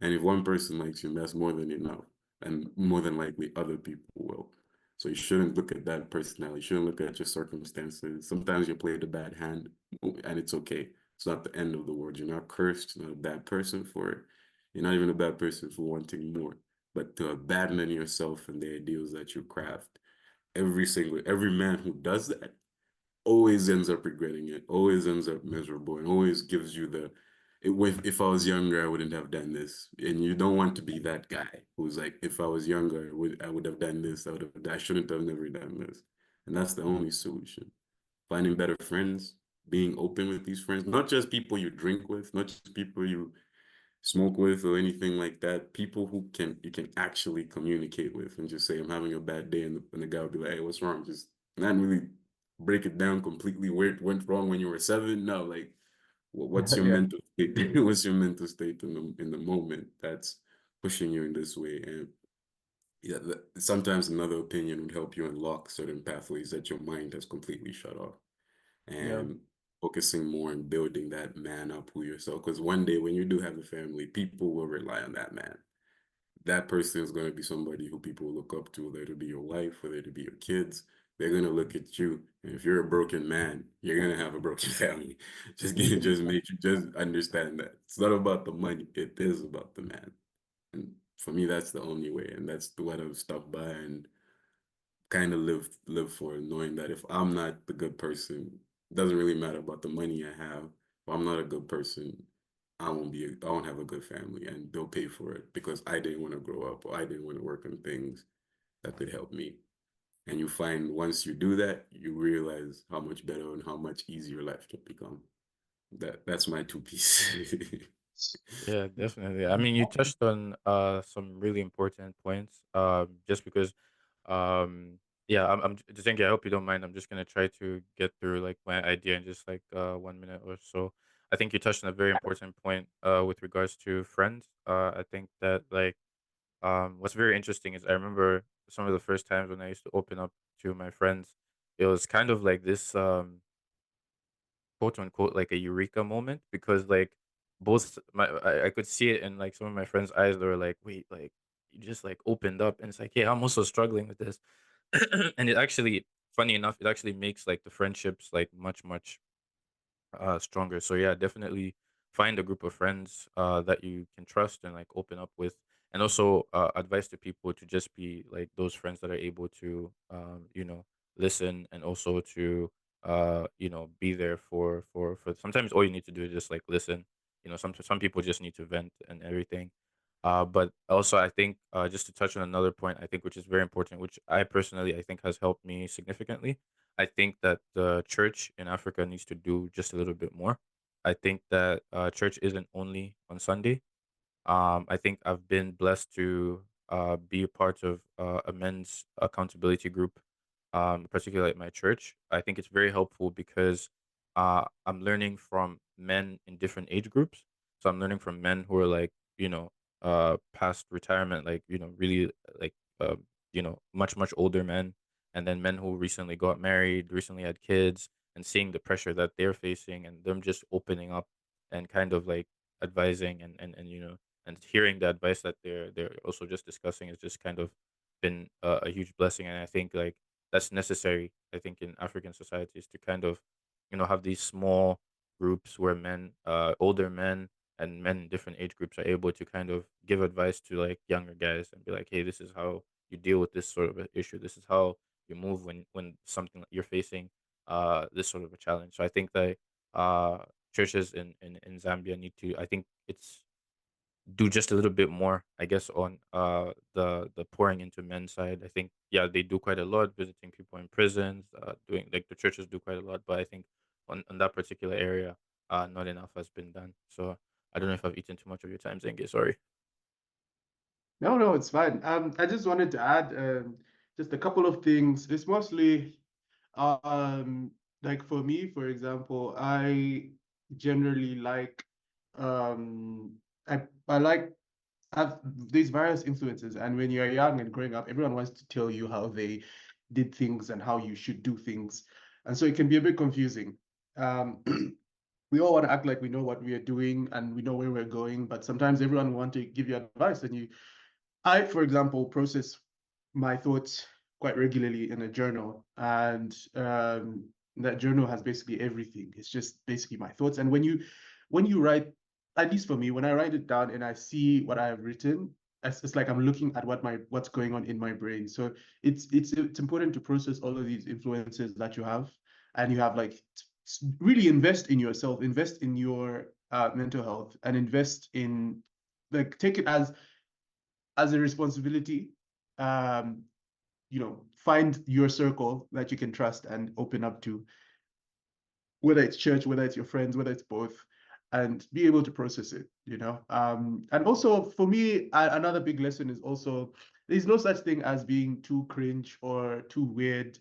D: And if one person likes you, that's more than enough. And more than likely, other people will. So you shouldn't look at that personality. You shouldn't look at your circumstances. Sometimes you played a bad hand, and it's okay. It's not the end of the world. You're not cursed. You're not a bad person for it. You're not even a bad person for wanting more. But to abandon yourself and the ideals that you craft, every man who does that always ends up regretting it, always ends up miserable, and always gives you if I was younger, I wouldn't have done this. And you don't want to be that guy who's like, if I was younger, I would have done this, I shouldn't have never done this. And that's the only solution. Finding better friends, being open with these friends, not just people you drink with, not just people you smoke with or anything like that. People who you can actually communicate with and just say, I'm having a bad day, and the guy will be like, hey, what's wrong? Just not really break it down completely where it went wrong when you were 7. No, like, what's your
C: Yeah.
D: mental state? What's your mental state in the moment that's pushing you in this way? And yeah, sometimes another opinion would help you unlock certain pathways that your mind has completely shut off,
C: Yeah.
D: and focusing more on building that man up who yourself. Because one day when you do have a family, people will rely on that man. that person is going to be somebody who people look up to, whether it be your wife, whether it be your kids. They're going to look at you. And if you're a broken man, you're going to have a broken family. Just make you just understand that it's not about the money. It is about the man. And for me, that's the only way. And that's what I've stuck by and kind of live for, knowing that if I'm not the good person, it doesn't really matter about the money I have. If I'm not a good person, I won't have a good family, and they'll pay for it because I didn't want to grow up or I didn't want to work on things that could help me. And you find once you do that, you realize how much better and how much easier life can become. That's my two piece.
A: Yeah, definitely. I mean, you touched on some really important points. Just because, um, yeah, just thinking. I hope you don't mind. I'm just gonna try to get through like my idea in just like 1 minute or so. I think you touched on a very important point with regards to friends. I think that like what's very interesting is I remember some of the first times when I used to open up to my friends, it was kind of like this quote unquote like a eureka moment because like I could see it in like some of my friends' eyes. They were like, "Wait, like you just like opened up," and it's like, "Yeah, I'm also struggling with this," and it actually, funny enough, it actually makes like the friendships like much stronger. So yeah, definitely find a group of friends that you can trust and like open up with, and also advice to people to just be like those friends that are able to listen, and also to be there for sometimes all you need to do is just like listen. Some people just need to vent and everything. But also, I think just to touch on another point, I think which is very important, which I personally I think has helped me significantly. I think that the church in Africa needs to do just a little bit more. I think that church isn't only on Sunday. I think I've been blessed to be a part of a men's accountability group, particularly at my church. I think it's very helpful because I'm learning from men in different age groups. So I'm learning from men who are like, past retirement, like, really like, much older men, and then men who recently got married, recently had kids, and seeing the pressure that they're facing and them just opening up and kind of like advising and hearing the advice that they're also just discussing has just kind of been a huge blessing. And I think like that's necessary. I think in African societies to kind of have these small groups where older men and men in different age groups are able to kind of give advice to like younger guys and be like, hey, this is how you deal with this sort of a issue. This is how you move when something like you're facing this sort of a challenge. So I think that uh churches in Zambia need to, I think it's do just a little bit more, I guess, on the pouring into men's side. I think yeah, they do quite a lot, visiting people in prisons, doing like the churches do quite a lot, but I think on that particular area, not enough has been done. So I don't know if I've eaten too much of your time, Zengi. Sorry.
C: No, no, it's fine. I just wanted to add just a couple of things. It's mostly um, like for me, for example, I generally like I like have these various influences, and when you're young and growing up, everyone wants to tell you how they did things and how you should do things, and so it can be a bit confusing. Um, we all want to act like we know what we are doing and we know where we're going, but sometimes everyone want to give you advice, and I, for example, process my thoughts quite regularly in a journal, and that journal has basically everything. It's just basically my thoughts. And when you write, at least for me, when I write it down and I see what I have written, it's like I'm looking at what's going on in my brain. So it's important to process all of these influences that you have, and you have like really invest in yourself, invest in your mental health, and invest in like take it as a responsibility. um Find your circle that you can trust and open up to, whether it's church, whether it's your friends, whether it's both, and be able to process it. And also for me, another big lesson is also there's no such thing as being too cringe or too weird.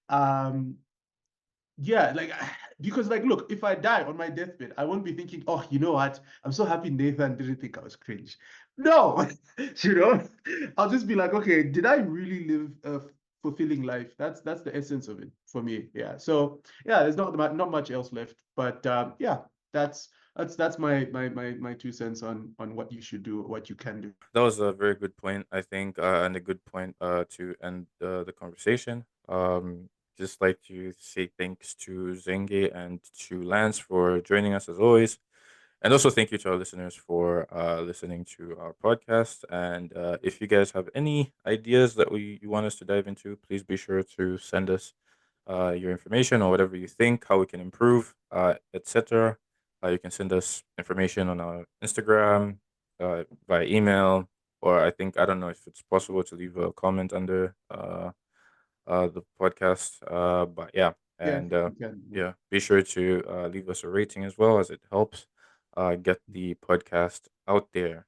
C: um yeah, like because like look, if I die on my deathbed, I won't be thinking, oh, you know what, I'm so happy Nathan didn't think I was cringe. No. you know I'll just be like, okay, did I really live a fulfilling life? That's the essence of it for me. Yeah, so yeah, there's not much else left, but yeah, that's That's my 2 cents on what you should do, what you can do.
A: That was a very good point, I think, and a good point to end the conversation. Just like to say thanks to Zengi and to Lance for joining us as always. And also thank you to our listeners for listening to our podcast. And if you guys have any ideas that you want us to dive into, please be sure to send us your information or whatever you think, how we can improve, etc. You can send us information on our Instagram, via email, or I don't know if it's possible to leave a comment under the podcast. But yeah,
C: Yeah,
A: and
C: you can. Yeah.
A: yeah, be sure to leave us a rating as well, as it helps get the podcast out there.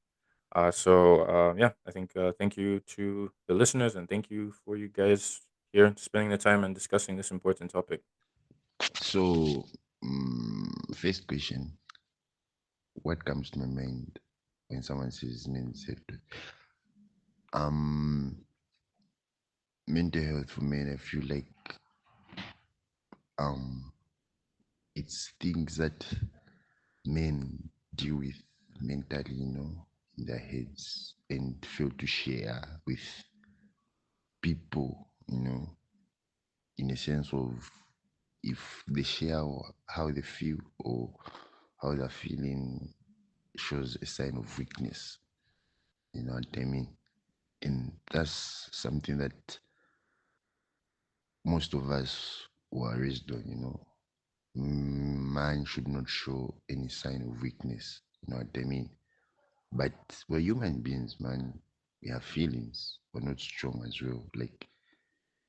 A: Yeah, I think thank you to the listeners, and thank you for you guys here spending the time and discussing this important topic.
E: So, first question: what comes to my mind when someone says men's health? Um, mental health for men, I feel like um, it's things that men deal with mentally, in their heads and fail to share with people, in a sense of if they share how they feel or how they're feeling shows a sign of weakness. You know what I mean? And that's something that most of us were raised on, Man should not show any sign of weakness. You know what I mean? But we're human beings, man. We have feelings. We're not strong as well. Like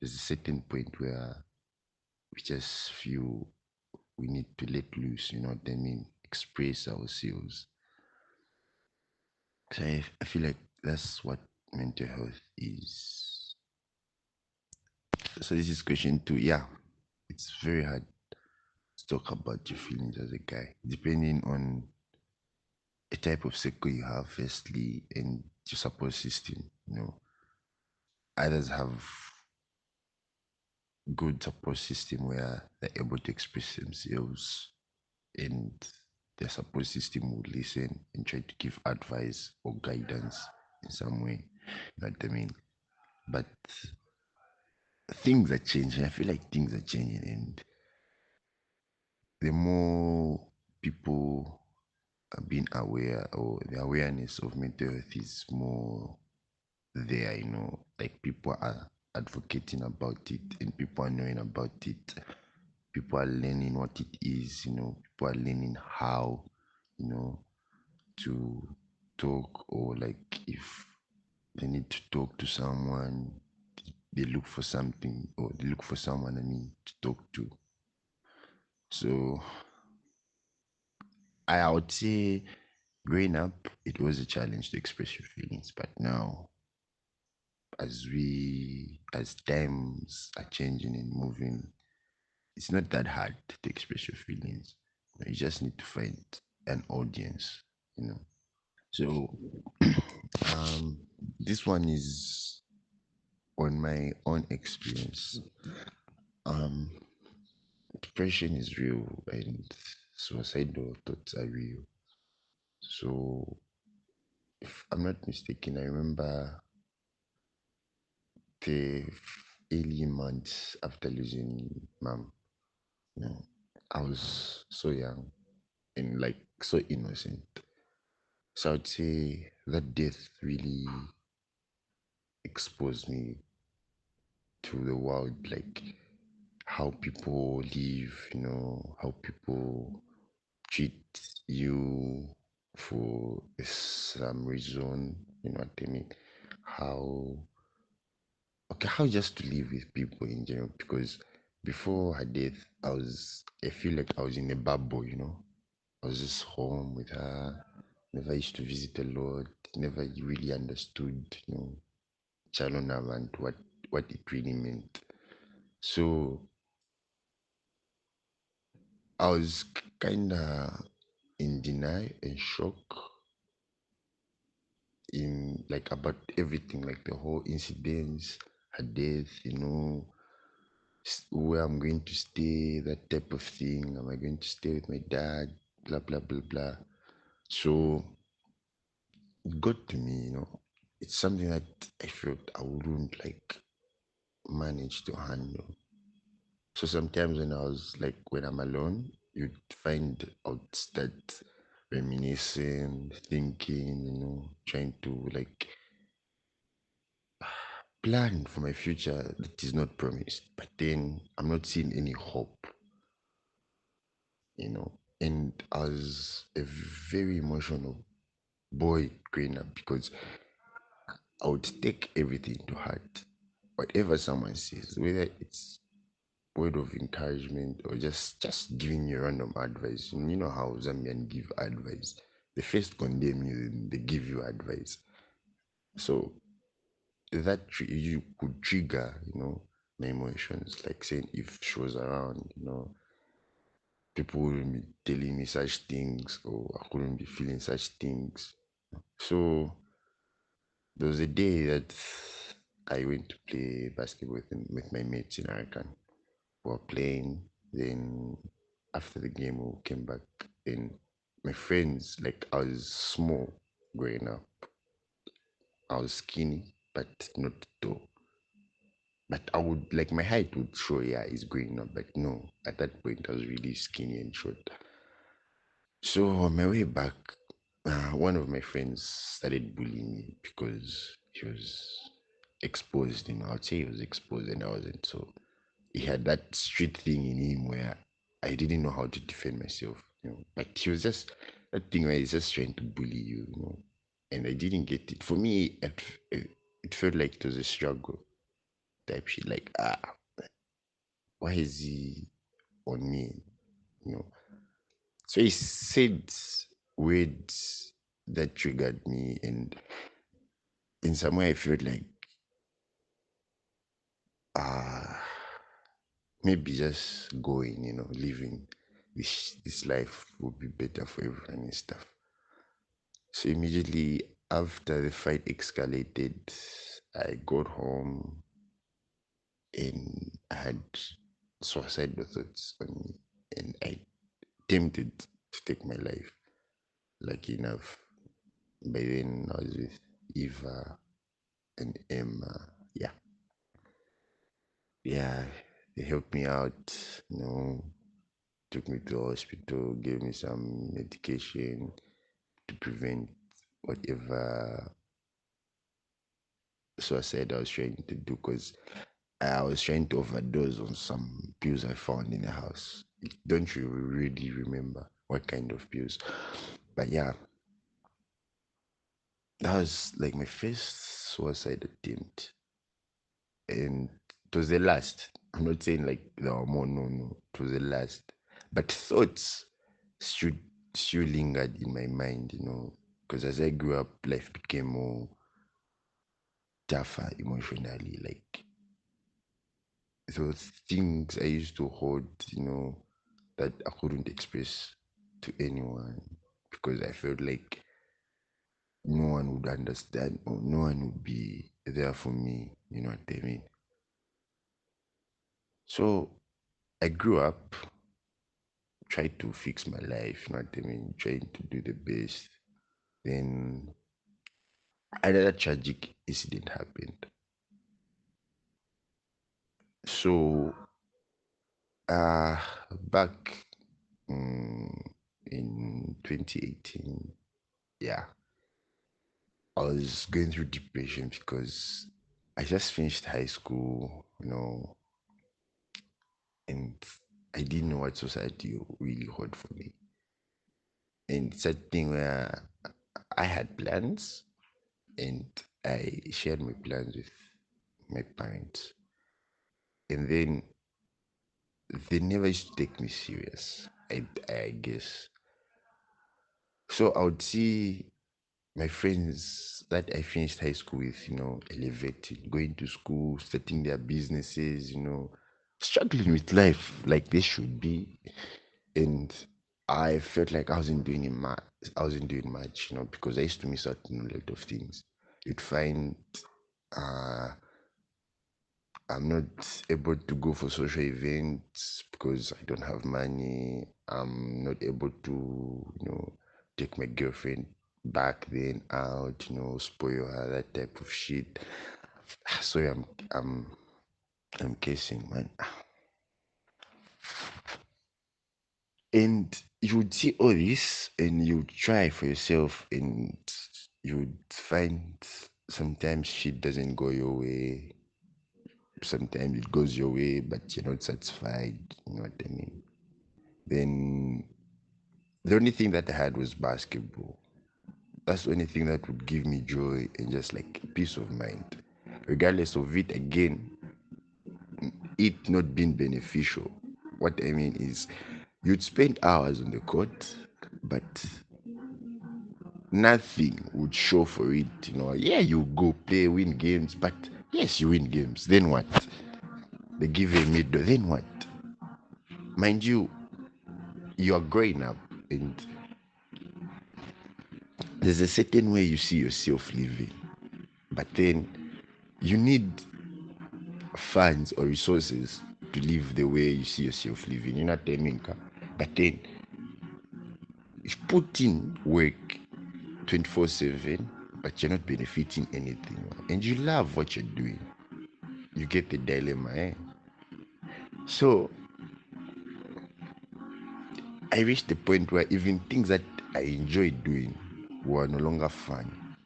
E: there's a certain point where we just feel we need to let loose, you know what I mean? Express ourselves. So I feel like that's what mental health is. So this is question two. Yeah, it's very hard to talk about your feelings as a guy, depending on a type of circle you have, firstly, and your support system. Others have good support system where they're able to express themselves and their support system would listen and try to give advice or guidance in some way. You know what I mean? But things are changing. I feel like things are changing, and the more people are being aware, or the awareness of mental health is more there, like people are advocating about it and people are knowing about it. People are learning what it is, people are learning how, you know, to talk, or like if they need to talk to someone, they look for something, or they look for someone, to talk to. So I would say growing up, it was a challenge to express your feelings, but now as times are changing and moving, it's not that hard to express your feelings. You just need to find an audience. So this one is on my own experience. Um, depression is real and suicidal thoughts are real. So if I'm not mistaken, I remember the early months after losing mom. You know, I was so young and like so innocent. So I'd say that death really exposed me to the world, like how people live, how people treat you for some reason, you know what I mean? How, okay, how just to live with people in general, because before her death, I feel like I was in a bubble, I was just home with her, never used to visit a lot, never really understood, Chalona and what it really meant. So I was kind of in denial and shock in like about everything, like the whole incidents, her death, where I'm going to stay, that type of thing. Am I going to stay with my dad? blah blah blah blah. So it got to me, it's something that I felt I wouldn't like manage to handle. So sometimes when I'm alone, you'd find I'd start reminiscing, thinking, trying to like plan for my future that is not promised. But then I'm not seeing any hope, And I was a very emotional boy growing up because I would take everything to heart. Whatever someone says, whether it's word of encouragement or just giving you random advice. And you know how Zambian give advice. They first condemn you, then they give you advice. So that you could trigger, my emotions. Like saying if she was around, people wouldn't be telling me such things or I couldn't be feeling such things. So there was a day that I went to play basketball with my mates in Arakan. We were playing. Then after the game, we came back. And my friends, like I was small growing up. I was skinny, but not tall. But I would like my height would show, yeah, it's growing up. But no, at that point, I was really skinny and short. So on my way back, one of my friends started bullying me because he was exposed. I'd say he was exposed and I wasn't. So he had that street thing in him where I didn't know how to defend myself. Like he was just that thing where he's just trying to bully you, and I didn't get it. For me, it felt like it was a struggle type shit. Like, why is he on me? You know. So he said words that triggered me, and in some way, I felt like, maybe just going, living this life would be better for everyone and stuff. So immediately after the fight escalated, I got home and I had suicidal thoughts on me, and I attempted to take my life. Lucky enough, by then I was with Eva and Emma. Yeah, yeah, they helped me out. Took me to the hospital, gave me some medication to prevent whatever suicide I was trying to do, because I was trying to overdose on some pills I found in the house. Don't you really remember what kind of pills? But yeah, that was like my first suicide attempt. And it was the last. I'm not saying like there were more, no. It was the last. But thoughts still, still lingered in my mind, because as I grew up, life became more tougher emotionally. Like those things I used to hold, that I couldn't express to anyone because I felt like no one would understand or no one would be there for me. You know what I mean? So I grew up, tried to fix my life, you know what I mean? Trying to do the best. Then another tragic incident happened. So uh back in 2018, yeah, I was going through depression because I just finished high school, and I didn't know what society really hold for me. And it's a thing where I had plans and I shared my plans with my parents. And then they never used to take me serious, I guess. So I would see my friends that I finished high school with, elevating, going to school, starting their businesses, struggling with life like they should be. And I felt like I wasn't doing much, because I used to miss out on a lot of things. You'd find uh, I'm not able to go for social events because I don't have money. I'm not able to, take my girlfriend back then out, spoil her, that type of shit. Sorry, I'm casing, man. And you would see all this and you try for yourself and you would find sometimes shit doesn't go your way. Sometimes it goes your way, but you're not satisfied. You know what I mean? Then the only thing that I had was basketball. That's the only thing that would give me joy and just like peace of mind. Regardless of it, again, it not being beneficial. What I mean is, you'd spend hours on the court, but nothing would show for it. Yeah, you go play, win games, but yes, you win games. Then what? They give you a middle. Then what? Mind you, you are growing up, and there's a certain way you see yourself living, but then you need funds or resources to live the way you see yourself living. You know what I mean? But then you put in work 24/7, but you're not benefiting anything, and you love what you're doing. You get the dilemma, eh? So I reached the point where even things that I enjoyed doing were no longer fun.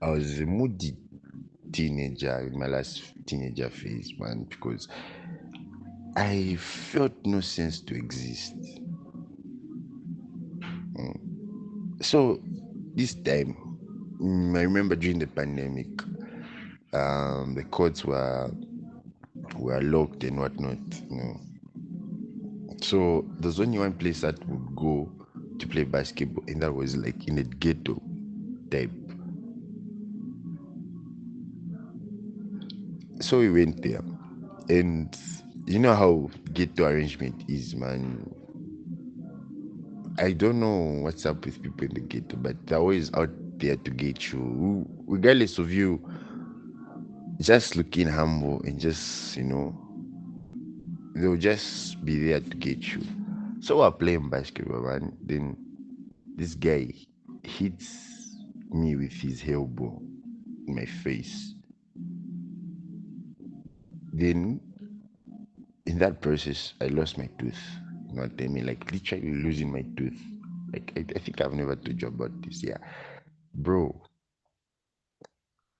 E: I was a moody teenager in my last teenager phase, man, because I felt no sense to exist. So this time, I remember during the pandemic, the courts were locked and whatnot. So there's only one place that would go to play basketball, and that was like in a ghetto type. So we went there, and you know how ghetto arrangement is, man. I don't know what's up with people in the ghetto, but they're always out there to get you, regardless of you just looking humble and just, they'll just be there to get you. So we're playing basketball, man. Then this guy hits me with his elbow in my face. Then in that process, I lost my tooth. You know what I mean? Like literally losing my tooth. Like I think I've never told you about this. Yeah, bro.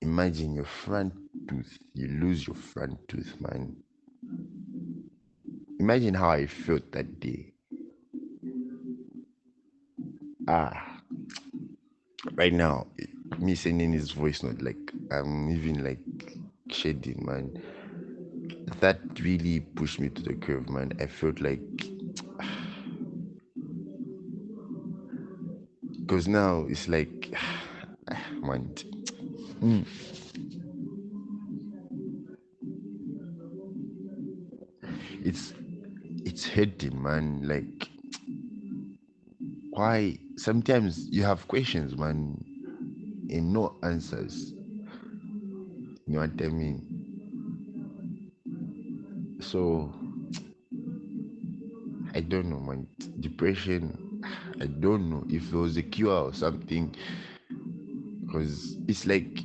E: Imagine your front tooth. You lose your front tooth, man. Imagine how I felt that day. Right now, me sending his voice note, like I'm even like shedding, man. That really pushed me to the curve, man. I felt like, because now it's like, man, it's it's hurting, man. Like, why? Sometimes you have questions, man, and no answers. You know what I mean? So I don't know, man. Depression. I don't know if there was a cure or something, because it's like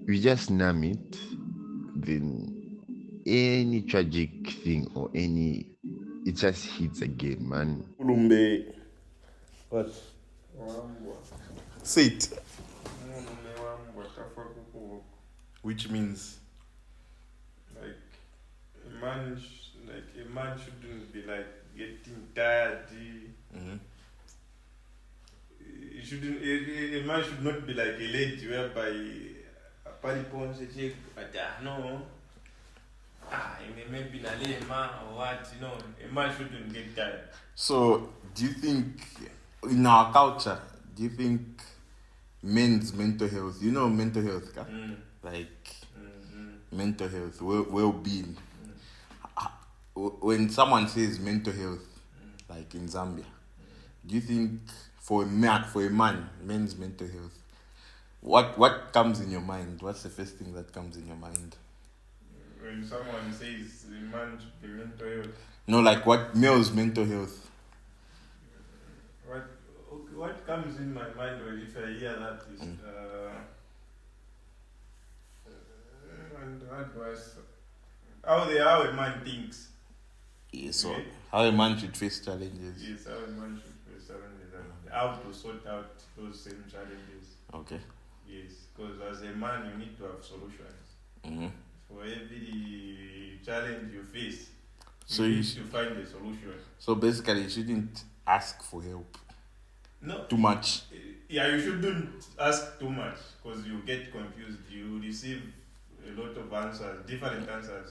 E: we just numb it, then any tragic thing or it just hits again, man.
F: Ulumbe. What? Say it. Which means
G: like a man shouldn't be like getting tired. He shouldn't. A man should not be like a lady whereby a party pon se check. No. Maybe na man or what, a man shouldn't get tired.
F: so. Do you think in our culture? Do you think men's mental health? You know mental health, like mental health, well-being. When someone says mental health, like in Zambia, do you think for a man, men's mental health, what comes in your mind? What's the first thing that comes in your mind?
G: when someone says a man should be mental health,
F: No, like what male's mental health?
G: what comes in my mind if I hear that is and what was how a man thinks.
F: Yeah, so
G: Okay.
F: how a man should face challenges.
G: Yes, how a man should face challenges and how to sort out those same challenges.
F: Okay.
G: Yes, because as a man you need to have solutions.
F: Mm-hmm.
G: For every challenge you face,
F: So
G: you
F: you
G: need to find a solution.
F: So basically, you shouldn't ask for help
G: No.
F: too much.
G: Yeah, you shouldn't ask too much because you get confused. You receive a lot of answers, different answers.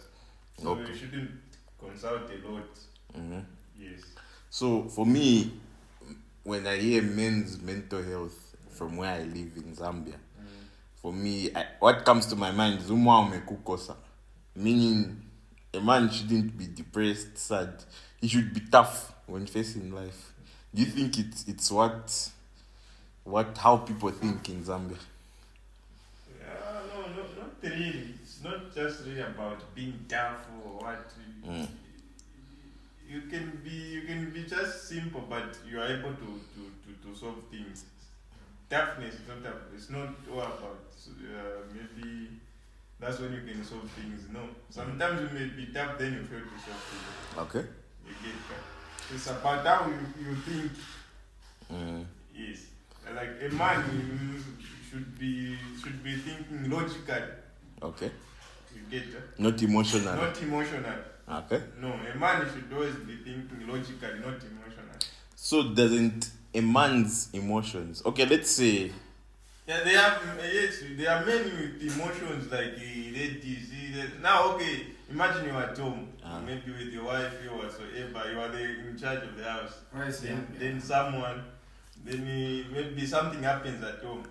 G: So
F: Okay.
G: you shouldn't consult a lot.
F: Mm-hmm.
G: Yes.
F: So for me, when I hear men's mental health from where I live in Zambia, for me, what comes to my mind is umekukosa, meaning a man shouldn't be depressed, sad. He should be tough when facing life. Do you think it's how people think in Zambia?
G: No, not really. It's not just really about being tough or what. You can be just simple, but you are able to solve things. Toughness is not tough. It's not all about maybe that's when you can solve things. No, sometimes you may be tough, then you fail to solve things.
F: Okay.
G: You get that. It's about how you think. Yes, like a man should be thinking logically.
F: Okay.
G: You get that?
F: Not emotional.
G: Not emotional.
F: Okay.
G: No, a man should always be thinking logically, not emotional.
F: So doesn't a man's emotions? Okay, let's say.
G: Yeah, there are many with emotions like now. Okay, imagine you are at home, maybe with your wife or whatsoever. You are in charge of the house. Then someone, maybe something happens at home.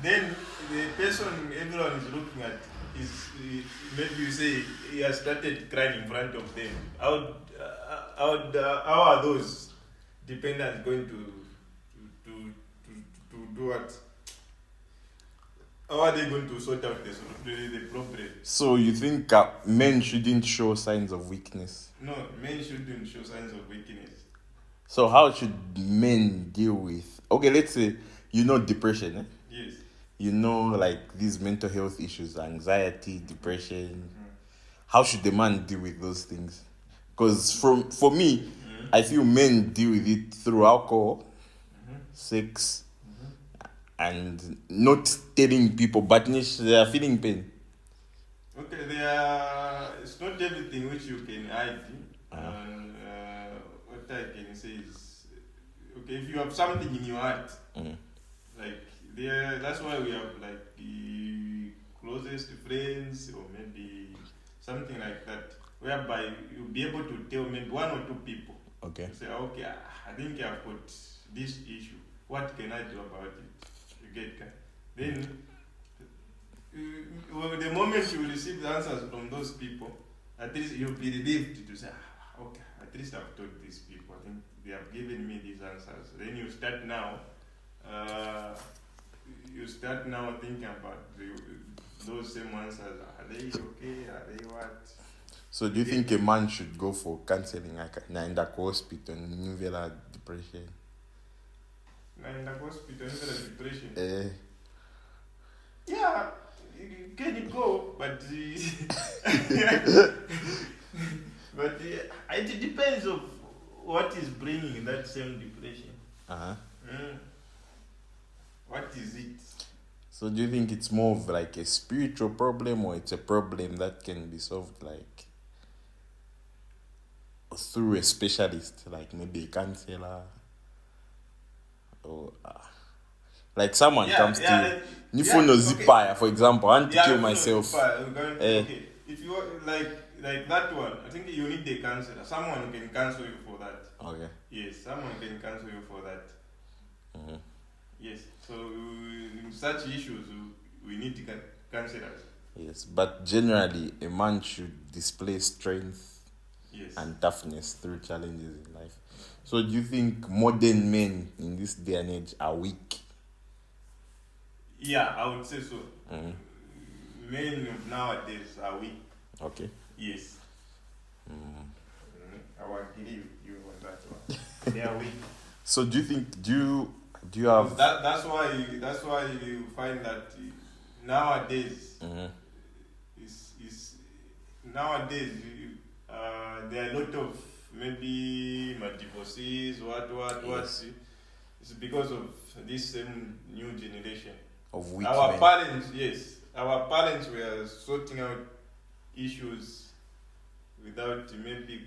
G: Then the person everyone is looking at maybe you say he has started crying in front of them. How are those dependents going to do what? How are they going to sort out the problem?
F: So you think men shouldn't show signs of weakness?
G: No, men shouldn't show signs of weakness.
F: So how should men deal with? Okay, let's say depression. Eh?
G: Yes.
F: Like these mental health issues, anxiety, depression. How should the man deal with those things? Because for me, I feel men deal with it through alcohol, sex, and not telling people, but they are feeling pain.
G: Okay, it's not everything which you can hide. What I can say is, okay, if you have something in your heart, like that's why we have like the closest friends or maybe something like that, whereby you'll be able to tell maybe one or two people.
F: Okay.
G: You say, okay, I think I've got this issue. What can I do about it? You get that? Then, the moment you receive the answers from those people, at least you'll be relieved to say, okay, at least I've told these people. I think they have given me these answers. Then you start now. Thinking about those same answers. Are they okay? Are they what?
F: So do you think a man should go for counseling in the hospital and depression?
G: In the hospital, depression? Yeah, can you go? But but it depends of what is bringing that same depression. What is it?
F: So do you think it's more of like a spiritual problem, or it's a problem that can be solved like through a specialist, like maybe a counselor, or like someone comes to Zipaya, for example, I want to kill myself.
G: Okay, if you like that one, I think you need a counselor. Someone can counsel you for that.
F: Okay.
G: Yes, someone can counsel you for that. Yes, so in such issues, we need counselors.
F: Yes, but generally, a man should display strength and toughness through challenges in life. So do you think modern men in this day and age are weak?
G: Yeah, I would say so. Men of nowadays are weak.
F: Okay.
G: Yes. I will agree with you on that one. They are weak.
F: So do you have
G: That's why you find that nowadays is nowadays there are a lot of maybe divorcees, what.
F: Yes.
G: It's because of this same new generation.
F: of weak
G: Our
F: men?
G: parents, yes, our parents were sorting out issues without maybe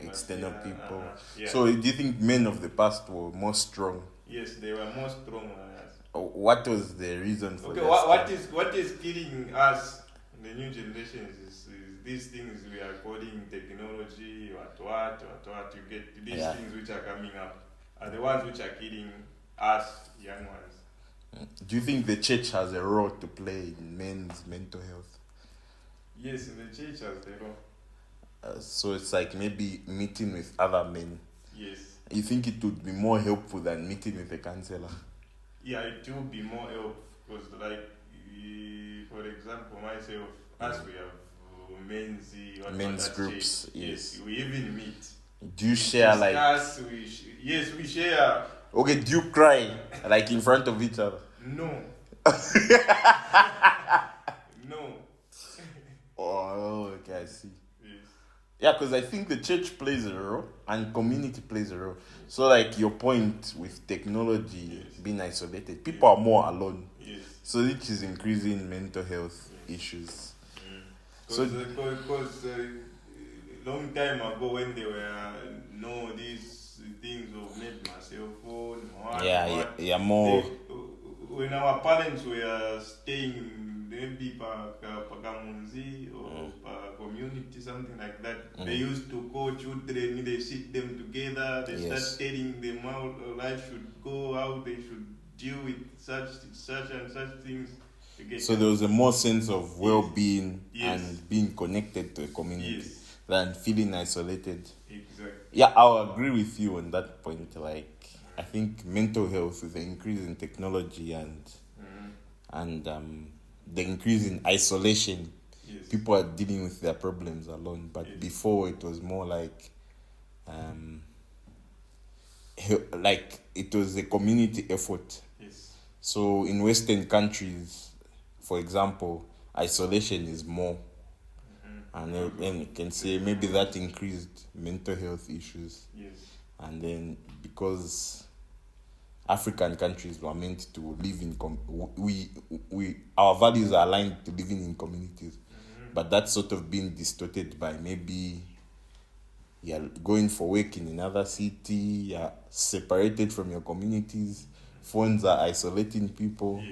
F: External people.
G: Yeah.
F: So do you think men of the past were more strong?
G: Yes, they were more strong than us.
F: What was the reason for
G: Okay,
F: that?
G: what is killing us, the new generations, is these things we are calling technology, what. You get these things which are coming up are the ones which are killing us young ones.
F: Do you think the church has a role to play in men's mental health?
G: Yes, the church has the role.
F: So it's like maybe meeting with other men.
G: Yes.
F: You think it would be more helpful than meeting with a counselor?
G: Yeah, it will be more helpful because, like, for example, myself, as we have men's
F: groups.
G: church,
F: Yes.
G: we even meet.
F: Do you share
G: Discuss, yes, we share.
F: Okay, do you cry like in front of each other?
G: No. No.
F: Oh, okay, I see.
G: Yes.
F: Yeah, because I think the church plays a role and community plays a role. So, like your point with technology being isolated, people are more alone.
G: Yes.
F: So, which is increasing mental health issues.
G: Because long time ago when there were these things of maybe my cell phone,
F: more.
G: When our parents were staying maybe Pagamunzi or community, something like that, they used to call children, they sit them together, they start telling them how life should go, how they should deal with such and such things.
F: So there was a more sense of well-being and being connected to a community than feeling isolated.
G: Exactly.
F: Yeah, I'll agree with you on that point. Like, I think mental health with the increase in technology and the increase in isolation, people are dealing with their problems alone. But before it was more like it was a community effort.
G: Yes.
F: So in Western countries, for example, isolation is more. And then you can say maybe that increased mental health issues.
G: Yes.
F: And then because African countries were meant to live in our values are aligned to living in communities, but that's sort of been distorted by maybe you're going for work in another city, you're separated from your communities, phones are isolating people,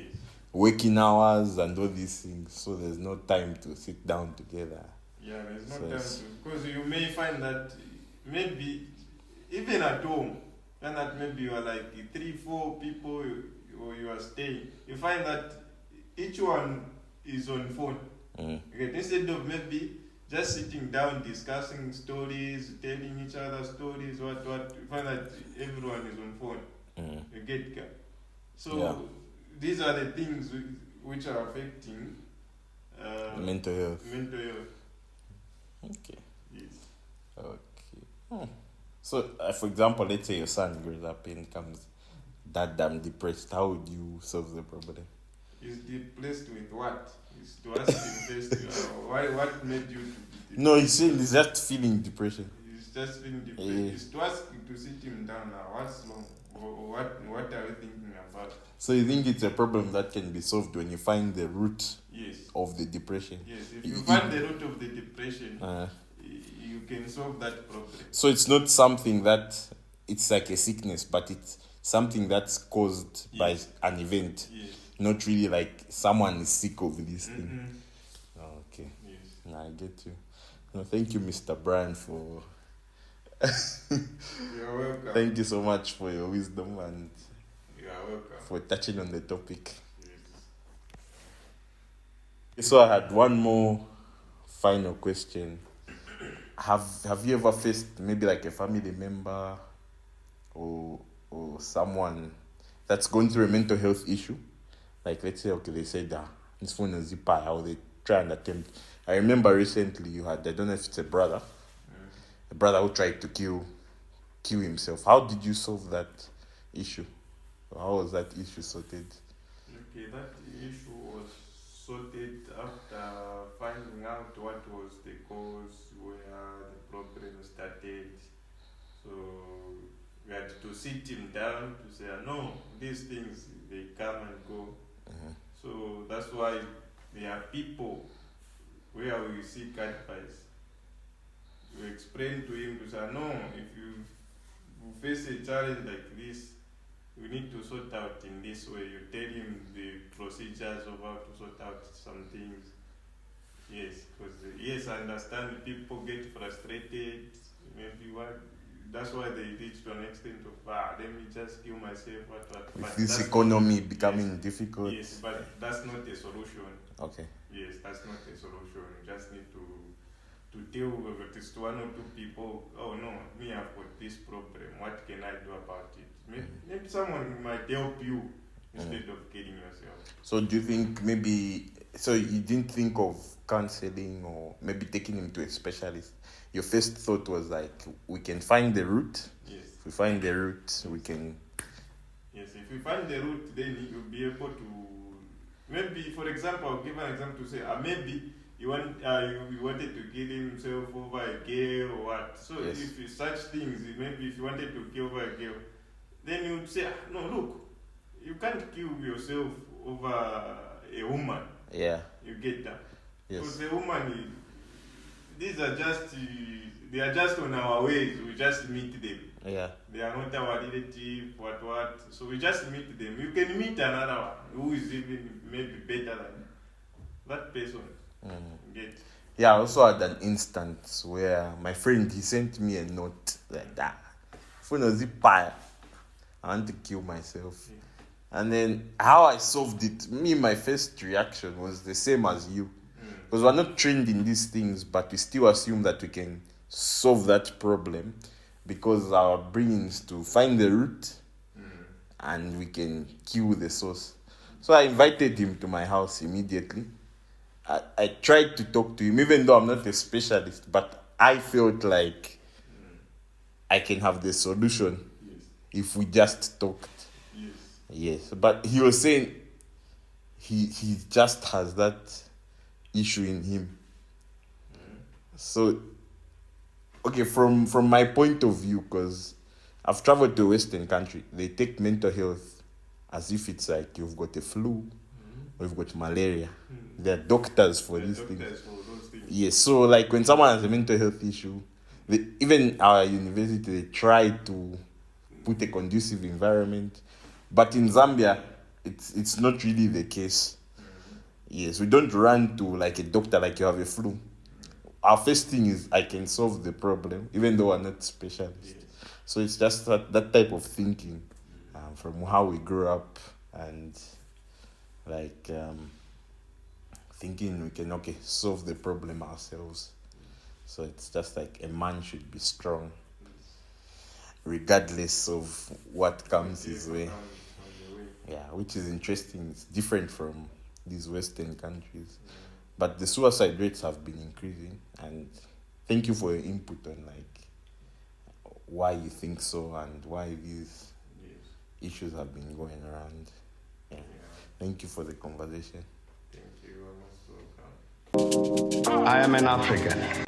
F: working hours and all these things, so there's no time to sit down together.
G: Yeah, there's no time to, because you may find that maybe even at home, and that maybe you are like 3-4 people you are staying, you find that each one is on phone. Okay, instead of maybe just sitting down discussing stories, telling each other stories, what you find that everyone is on phone. You get so these are the things which are affecting
F: mental health. Okay.
G: Yes.
F: Okay. So, for example, let's say your son grows up and comes that damn depressed. How would you solve the problem?
G: He's depressed with what? Is to ask him first, what made you to
F: No, he's saying he's just feeling depression.
G: He's just feeling depressed. It's to ask him to sit him down now. What's wrong? What are you thinking about?
F: So you think it's a problem that can be solved when you find the root
G: Yes.
F: of the depression?
G: Yes, if you find the root of the depression, you can solve that problem.
F: So it's not something that it's like a sickness, but it's something that's caused by an event.
G: Yes.
F: Not really like someone is sick of this thing. Okay.
G: Yes.
F: I get you. No, thank you, Mr. Brian, for
G: You're welcome.
F: thank you so much for your wisdom and
G: You are welcome.
F: for touching on the topic.
G: Yes.
F: So I had one more final question. Have you ever faced maybe like a family member or someone that's going through a mental health issue? Like let's say, okay, they said this phone is zipper, how they try and attempt. I remember recently you had, I don't know if it's a brother who tried to kill himself. How did you solve that issue? How was that issue sorted?
G: Okay, that issue was sorted after finding out what was the cause, where the problem started. So we had to sit him down to say, no, these things, they come and go. So that's why there are people where we seek advice. We explain to him to say, no, if you face a challenge like this, we need to sort out in this way. You tell him the procedures of how to sort out some things. Yes, because yes, I understand people get frustrated. Maybe that's why they reach to an extent of let me just kill myself. But
F: this economy becoming difficult.
G: Yes, but that's not a solution.
F: Okay.
G: Yes, that's not a solution. You just need to deal with it to one or two people. Oh no, me, I've got this problem. What can I do about it? Maybe someone might help you instead of killing yourself.
F: So do you think so you didn't think of counseling or maybe taking him to a specialist? Your first thought was like, we can find the root.
G: Yes.
F: If we find the root, we can.
G: Yes, if we find the root, then you'll be able to. Maybe, for example, I'll give an example to say, maybe you wanted to kill himself over a girl or what. So
F: yes.
G: if such things, maybe if you wanted to kill over a girl, then you would say, no, look, you can't kill yourself over a woman.
F: Yeah.
G: You get that?
F: Yes.
G: Because a woman, these are just, they are just on our ways. We just meet them.
F: Yeah.
G: They are not our relative, what. So we just meet them. You can meet another one who is even maybe better than that person. Get.
F: Yeah, I also had an instance where my friend, he sent me a note like that. I want to kill myself. Yeah. And then how I solved it, my first reaction was the same as you. Because we're not trained in these things, but we still assume that we can solve that problem because our brains to find the root and we can kill the source. So I invited him to my house immediately. I tried to talk to him, even though I'm not a specialist, but I felt like I can have the solution if we just talked. Yes, but he was saying he just has that issue in him. So, okay, from my point of view, because I've traveled to a Western country, they take mental health as if it's like you've got a flu or you've got malaria. There are doctors for these things. Yes, so like when someone has a mental health issue, even our university, they try to put a conducive environment. But in Zambia, it's not really the case. Yes, we don't run to like a doctor like you have a flu. Our first thing is I can solve the problem, even though we're not specialists. So it's just that type of thinking from how we grew up and like thinking we can solve the problem ourselves. So it's just like a man should be strong regardless of what comes his way. Yeah, which is interesting. It's different from these Western countries. But the suicide rates have been increasing, and thank you for your input on like why you think so and why these issues have been going around. Yeah. Thank you for the conversation.
G: Thank you. You're most welcome.
B: I am an African.